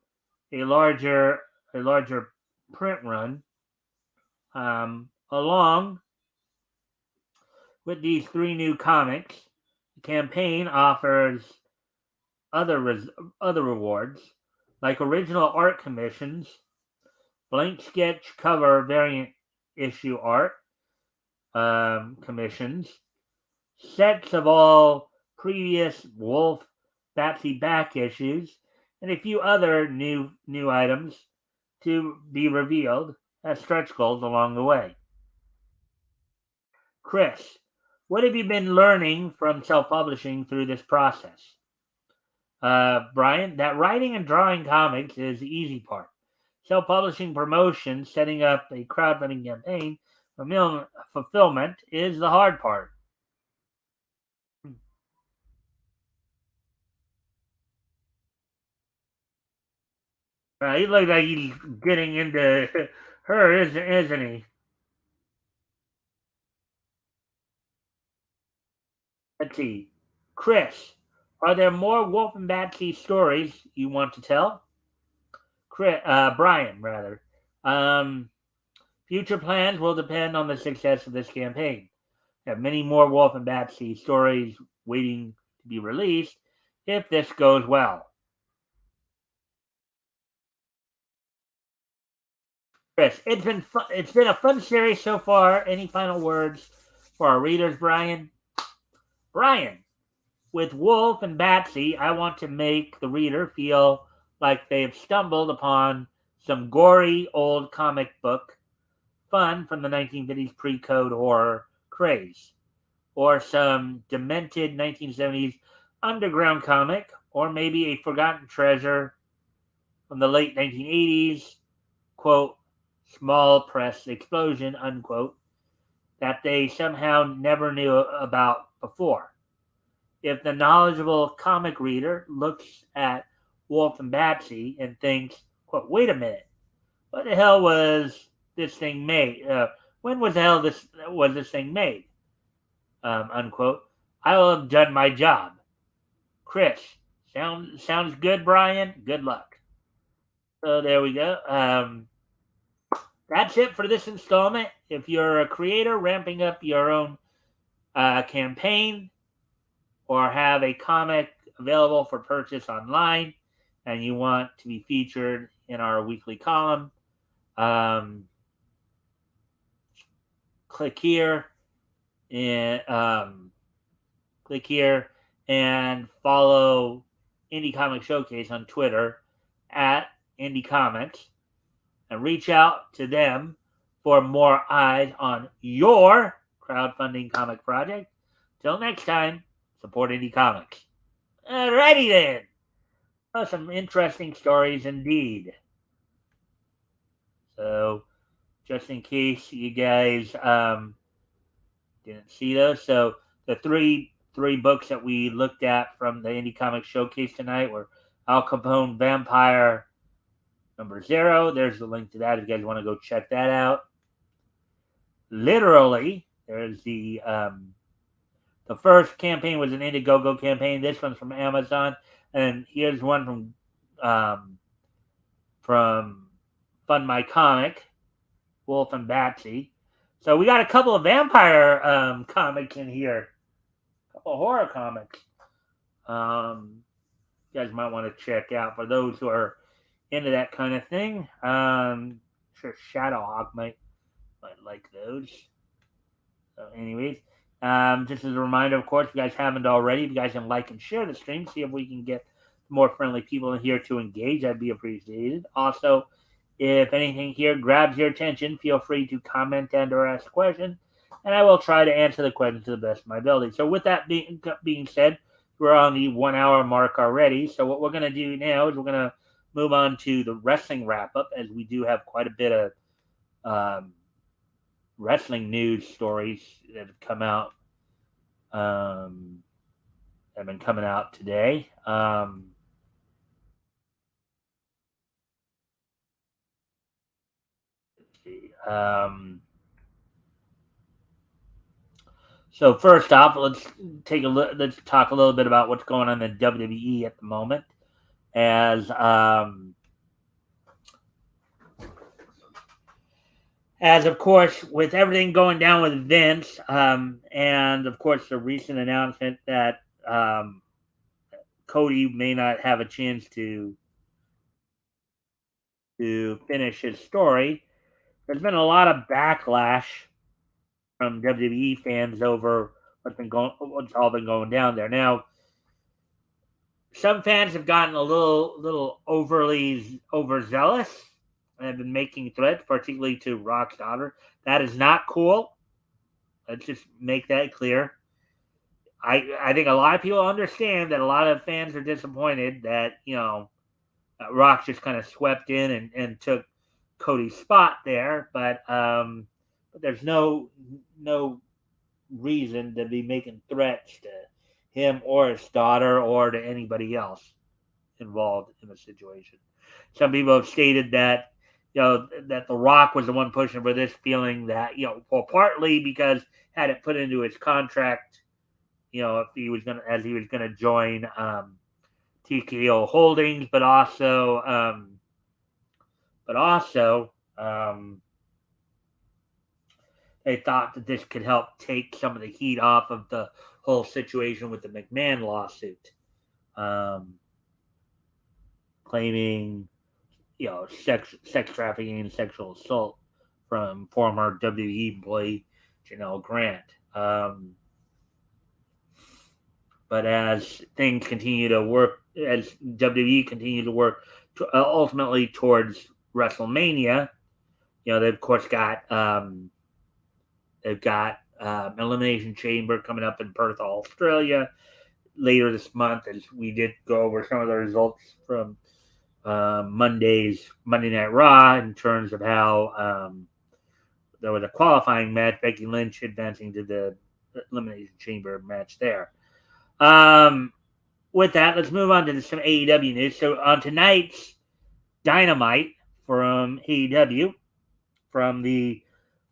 a larger print run along with these 3 new comics. The campaign offers other rewards like original art commissions, blank sketch cover variant issue art commissions, sets of all previous Wolf Batsy back issues, and a few other new items to be revealed as stretch goals along the way. Chris, what have you been learning from self-publishing through this process? Brian, that writing and drawing comics is the easy part. Self-publishing promotion, setting up a crowdfunding campaign, fulfillment is the hard part. He looks like he's getting into her, isn't he? Let's see. Chris, are there more Wolf and Batsy stories you want to tell? Brian, rather. Um, Future plans will depend on the success of this campaign. We have many more Wolf and Batsy stories waiting to be released if this goes well. Chris, it's been fun. It's been a fun series so far. Any final words for our readers, Brian? Brian, with Wolf and Batsy, I want to make the reader feel like they've stumbled upon some gory old comic book fun from the 1950s pre-code horror craze, or some demented 1970s underground comic, or maybe a forgotten treasure from the late 1980s, quote, small press explosion, unquote, that they somehow never knew about before. If the knowledgeable comic reader looks at Wolf and Batsy and thinks, quote, wait a minute, what the hell was this thing made? When was the hell this thing made? Unquote. I will have done my job. Chris, sounds good, Brian. Good luck. So there we go. That's it for this installment. If you're a creator ramping up your own campaign or have a comic available for purchase online and you want to be featured in our weekly column, um, click here and follow Indie Comic Showcase on Twitter at Indie Comics and reach out to them for more eyes on your crowdfunding comic project. Till next time, support Indie Comics. Alrighty then. Oh, some interesting stories indeed. So, just in case you guys didn't see those, so the three books that we looked at from the Indie Comic Showcase tonight were Al Capone Vampire #0. There's the link to that if you guys want to go check that out. Literally, there's the first campaign was an Indiegogo campaign. This one's from Amazon, and here's one from Fund My Comic, Wolf and Batsy. So we got a couple of vampire comics in here, a couple of horror comics. You guys might want to check out for those who are into that kind of thing. Sure, Shadowhawk might like those. So, anyways, just as a reminder, of course, if you guys haven't already, if you guys can like and share the stream, see if we can get more friendly people in here to engage. That'd be appreciated. Also, if anything here grabs your attention, feel free to comment and or ask questions, and I will try to answer the questions to the best of my ability. So with that being said, we're on the 1 hour mark already. So what we're going to do now is we're going to move on to the wrestling wrap-up, as we do have quite a bit of wrestling news stories that have come out, have been coming out today. Let's see. So first off, let's talk a little bit about what's going on in WWE at the moment, as of course with everything going down with Vince, and of course the recent announcement that Cody may not have a chance to finish his story. There's been a lot of backlash from WWE fans over what's all been going down there. Now, some fans have gotten a little overly overzealous and have been making threats, particularly to Rock's daughter. That is not cool. Let's just make that clear. I think a lot of people understand that a lot of fans are disappointed that Rock just kind of swept in and took Cody's spot there, but there's no reason to be making threats to him or his daughter or to anybody else involved in the situation. Some people have stated that that The Rock was the one pushing for this, feeling that partly because had it put into his contract, if he was gonna join TKO Holdings, but also they thought that this could help take some of the heat off of the whole situation with the McMahon lawsuit, claiming sex trafficking and sexual assault from former WWE employee Janelle Grant. But as things continue to work, as WWE continue to work ultimately towards WrestleMania, they've of course got Elimination Chamber coming up in Perth, Australia, later this month. As we did go over some of the results from Monday Night Raw in terms of how there was a qualifying match, Becky Lynch advancing to the Elimination Chamber match there. With that, let's move on to some AEW news. So on tonight's Dynamite from AEW, from the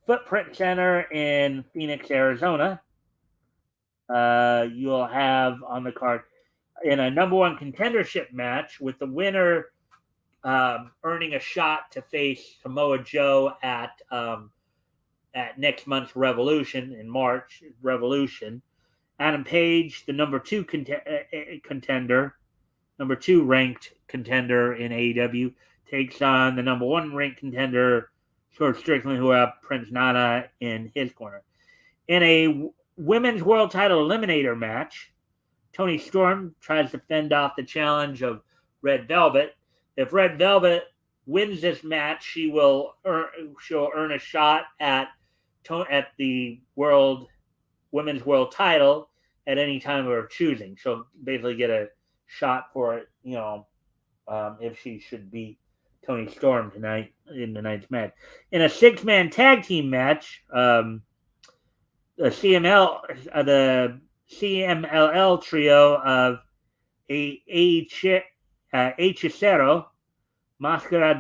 Footprint Center in Phoenix, Arizona, you'll have on the card in a number one contendership match with the winner earning a shot to face Samoa Joe at next month's Revolution in March. Revolution. Adam Page, the number two contender, number two ranked contender in AEW, takes on the number one ranked contender, George Strickland, who have Prince Nana in his corner. In a women's world title eliminator match, Toni Storm tries to fend off the challenge of Red Velvet. If Red Velvet wins this match, she'll earn a shot at the women's world title at any time of her choosing. She'll basically get a shot for it, if she should beat Toni Storm tonight in tonight's match. In a six-man tag team match, the CMLL trio of Hechicero, Máscara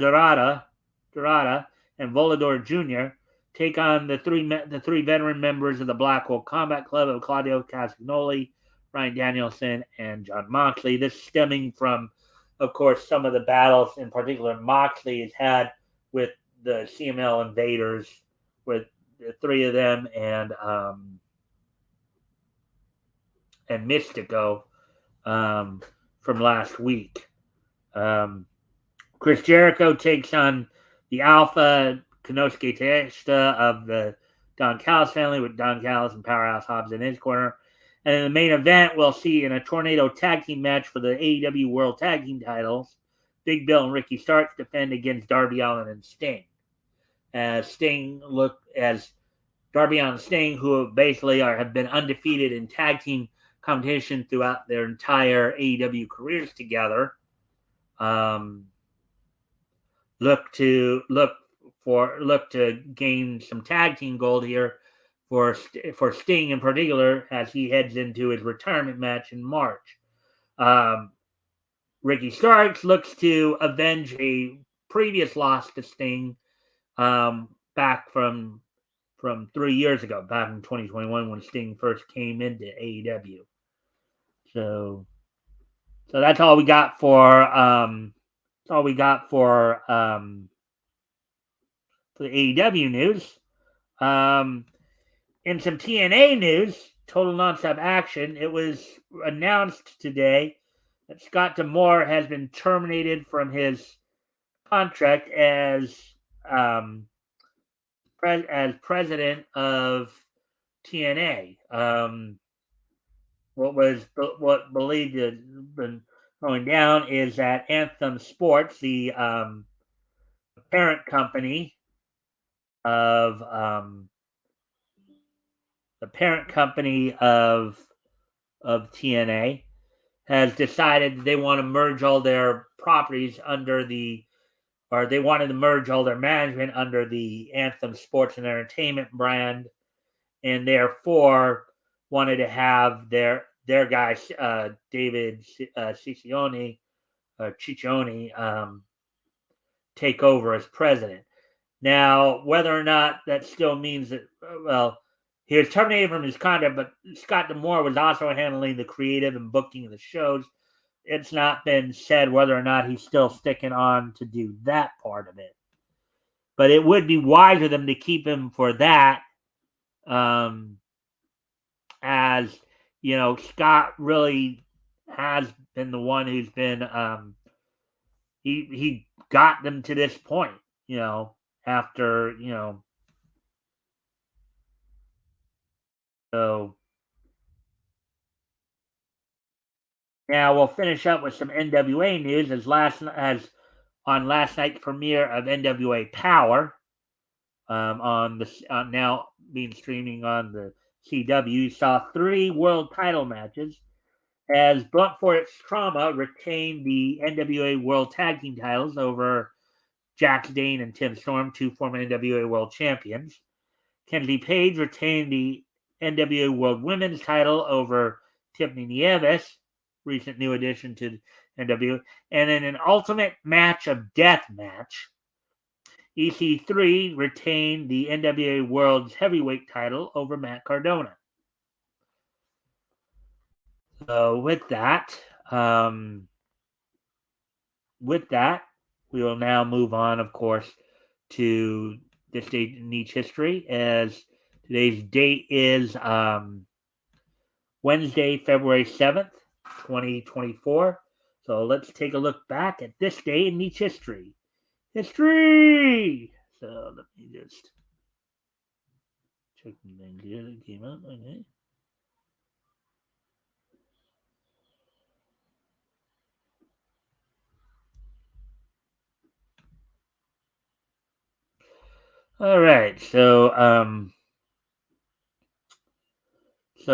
Dorada, and Volador Jr. take on the three veteran members of the Blackpool Combat Club of Claudio Castagnoli, Ryan Danielson, and Jon Moxley. This stemming from, of course, some of the battles, in particular, Moxley has had with the CML Invaders, with the three of them and Mystico from last week. Chris Jericho takes on the Alpha Konosuke Takeshita of the Don Callis family, with Don Callis and Powerhouse Hobbs in his corner. And in the main event, we'll see in a tornado tag team match for the AEW World Tag Team titles, Big Bill and Ricky Starks defend against Darby Allin and Sting. As Darby Allin and Sting, who basically have been undefeated in tag team competition throughout their entire AEW careers together, look to gain some tag team gold here for Sting in particular, as he heads into his retirement match in March. Ricky Starks looks to avenge a previous loss to Sting back from 3 years ago, back in 2021 when Sting first came into AEW. So that's all we got for the AEW news. In some TNA news, Total Nonstop Action, it was announced today that Scott D'Amore has been terminated from his contract as president of TNA. What believed to have been going down is that Anthem Sports, the parent company of TNA, has decided they want to merge all their properties they wanted to merge all their management under the Anthem Sports and Entertainment brand, and therefore wanted to have their guy David Ciccione take over as president. Now, whether or not that still means that, he was terminated from his contract, but Scott D'Amore was also handling the creative and booking of the shows. It's not been said whether or not he's still sticking on to do that part of it. But it would be wise of them to keep him for that, as Scott really has been the one who's been he got them to this point, after, so now we'll finish up with some NWA news as on last night's premiere of NWA Power, on the now being streaming on the CW. You saw 3 world title matches as Blunt Force Trauma retained the NWA World Tag Team titles over Jax Dane and Tim Storm, 2 former NWA World Champions. Kenzie Page retained the NWA World Women's title over Tiffany Nieves, recent new addition to NWA. And in an ultimate match of death match, EC3 retained the NWA World's Heavyweight title over Matt Cardona. So with that, we will now move on, of course, to this date in Niche history, as today's date is Wednesday, February 7th, 2024. So let's take a look back at this day in Niche history. So let me just check the thing here that came up. Okay. All right. So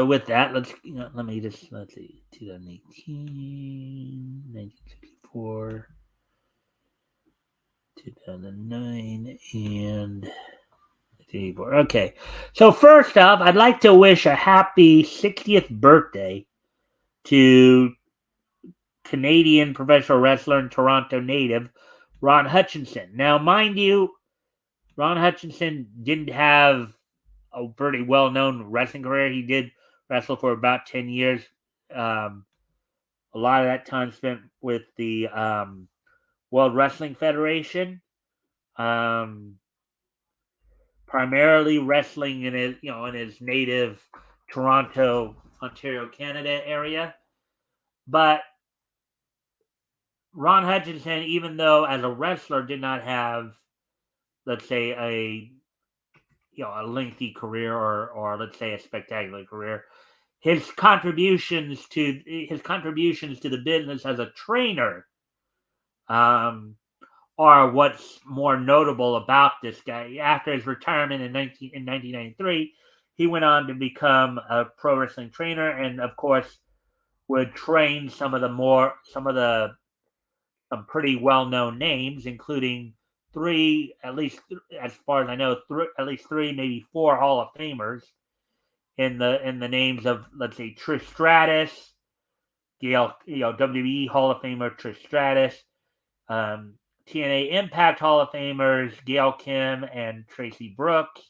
with that, let's see. 2018, 1964, 2009, and 1984. Okay. So first off, I'd like to wish a happy 60th birthday to Canadian professional wrestler and Toronto native Ron Hutchinson. Now, mind you, Ron Hutchinson didn't have a pretty well-known wrestling career. He did wrestle for about 10 years. A lot of that time spent with the World Wrestling Federation, primarily wrestling in his native Toronto, Ontario, Canada area. But Ron Hutchinson, even though as a wrestler did not have, let's say, a lengthy career or let's say a spectacular career, his contributions to the business as a trainer are what's more notable about this guy. After his retirement in 1993, he went on to become a pro wrestling trainer, and of course would train some pretty well-known names, including 3, at least as far as I know, at least 3, maybe 4 Hall of Famers in the names of, let's say, Trish Stratus, Gail, WWE Hall of Famer Trish Stratus, TNA Impact Hall of Famers Gail Kim and Tracy Brooks.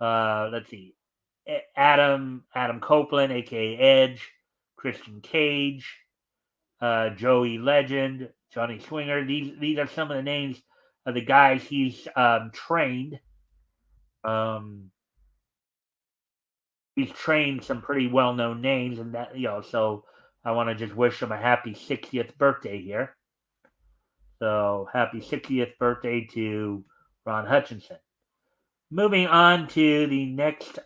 Let's see, Adam Copeland, aka Edge, Christian Cage, Joey Legend, Johnny Swinger. These are some of the names of the guys he's trained. He's trained some pretty well-known names, and that so I want to just wish him a happy 60th birthday here. So happy 60th birthday to Ron Hutchinson. Moving on to the next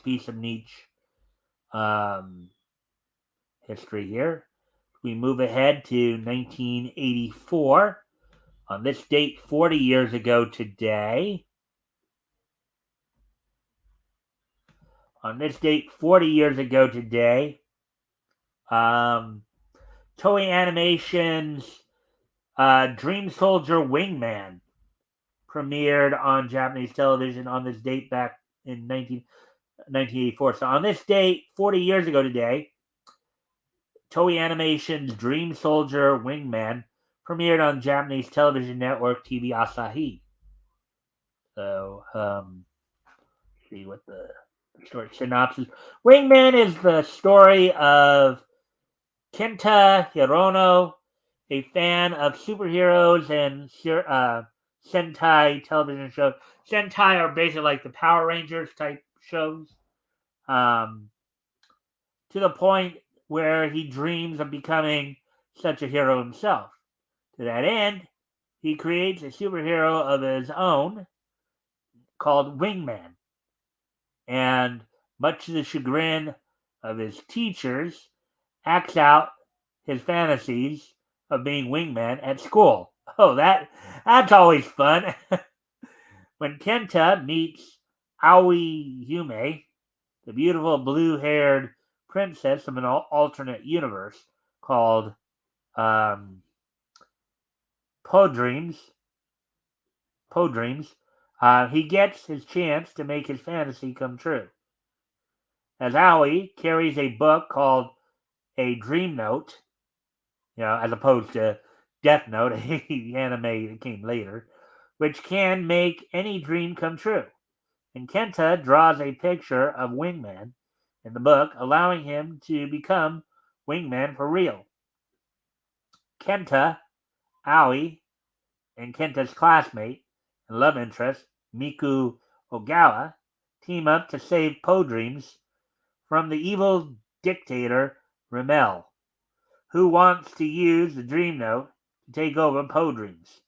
piece of niche history here. We move ahead to 1984. On this date, 40 years ago today. Toei Animation's Dream Soldier Wingman premiered on Japanese television on this date back in 1984. So on this date, 40 years ago today, Toei Animation's Dream Soldier Wingman premiered on Japanese television network TV Asahi. So, see what the story synopsis. Wingman is the story of Kenta Hirono, a fan of superheroes and Sentai television shows. Sentai are basically like the Power Rangers type shows. To the point where he dreams of becoming such a hero himself. To that end, he creates a superhero of his own called Wingman. And much to the chagrin of his teachers, acts out his fantasies of being Wingman at school. Oh, that's always fun. When Kenta meets Aoi Yume, the beautiful blue-haired princess of an alternate universe called um, Podreams, he gets his chance to make his fantasy come true. As Aoi carries a book called A Dream Note, as opposed to Death Note, the anime that came later, which can make any dream come true. And Kenta draws a picture of Wingman in the book, allowing him to become Wingman for real. Kenta, Aoi, and Kenta's classmate and love interest, Miku Ogawa, team up to save Podreams from the evil dictator Rimmel, who wants to use the Dream Note to take over Podreams,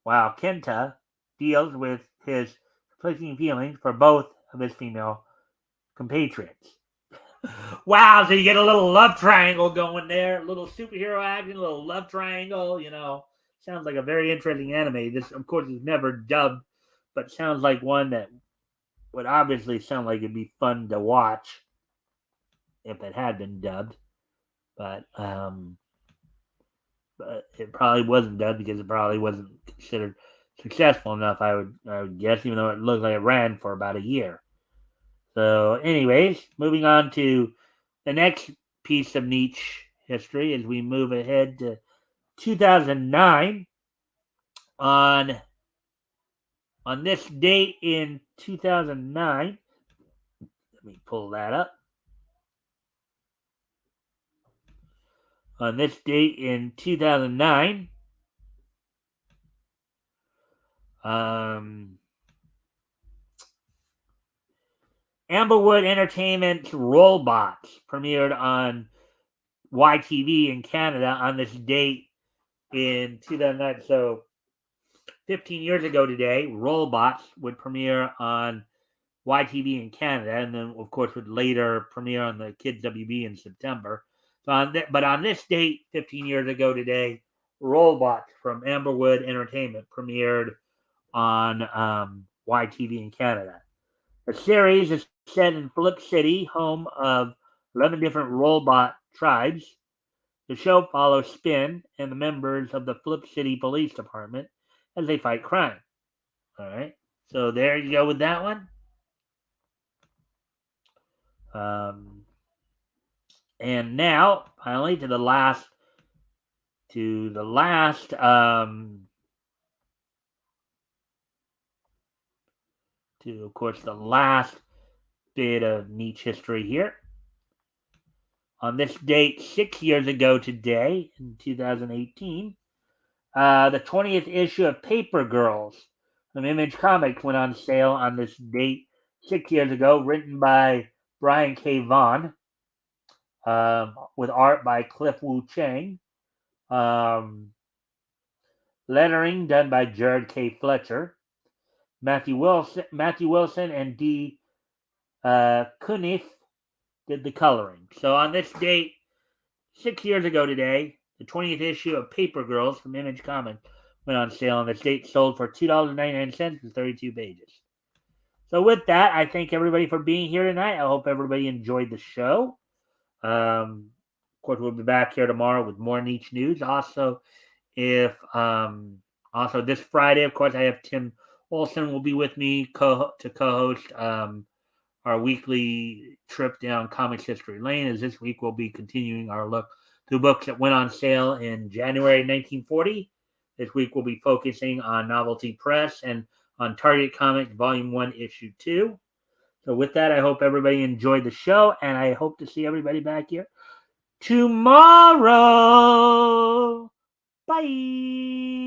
while Kenta deals with his conflicting feelings for both of his female compatriots. Wow, so you get a little love triangle going there, a little superhero action, a little love triangle, Sounds like a very interesting anime. This, of course, is never dubbed, but sounds like one that would obviously sound like it'd be fun to watch if it had been dubbed. But it probably wasn't dubbed because it probably wasn't considered successful enough, I would guess, even though it looked like it ran for about a year. So, anyways, moving on to the next piece of niche history as we move ahead to 2009. On this date in 2009, let me pull that up. On this date in 2009, Amberwood Entertainment's Rollbots premiered on YTV in Canada on this date in 2009. So 15 years ago today, Rollbots would premiere on YTV in Canada, and then, of course, would later premiere on the Kids WB in September. But on this date, 15 years ago today, Rollbots from Amberwood Entertainment premiered on YTV in Canada. The series is set in Flip City, home of 11 different Rollbot tribes. The show follows Spin and the members of the Flip City Police Department as they fight crime. All right, so there you go with that one. And now, finally, to the last, of course, the last bit of niche history here. On this date, 6 years ago today, in 2018, the 20th issue of Paper Girls from Image Comics went on sale on this date 6 years ago, written by Brian K. Vaughan, with art by Cliff Wu Chang, lettering done by Jared K. Fletcher, Matthew Wilson and D. Cunniff did the coloring. So on this date, 6 years ago today, the 20th issue of Paper Girls from Image Comics went on sale on this date, sold for $2.99 for 32 pages. So with that, I thank everybody for being here tonight. I hope everybody enjoyed the show. Of course, we'll be back here tomorrow with more niche news. Also, also this Friday, of course, I have Tim Olson will be with me to co-host our weekly trip down Comics History Lane. As this week we'll be continuing our look through books that went on sale in January 1940. This week we'll be focusing on Novelty Press and on Target Comics Volume 1, Issue 2. So with that, I hope everybody enjoyed the show, and I hope to see everybody back here tomorrow. Bye.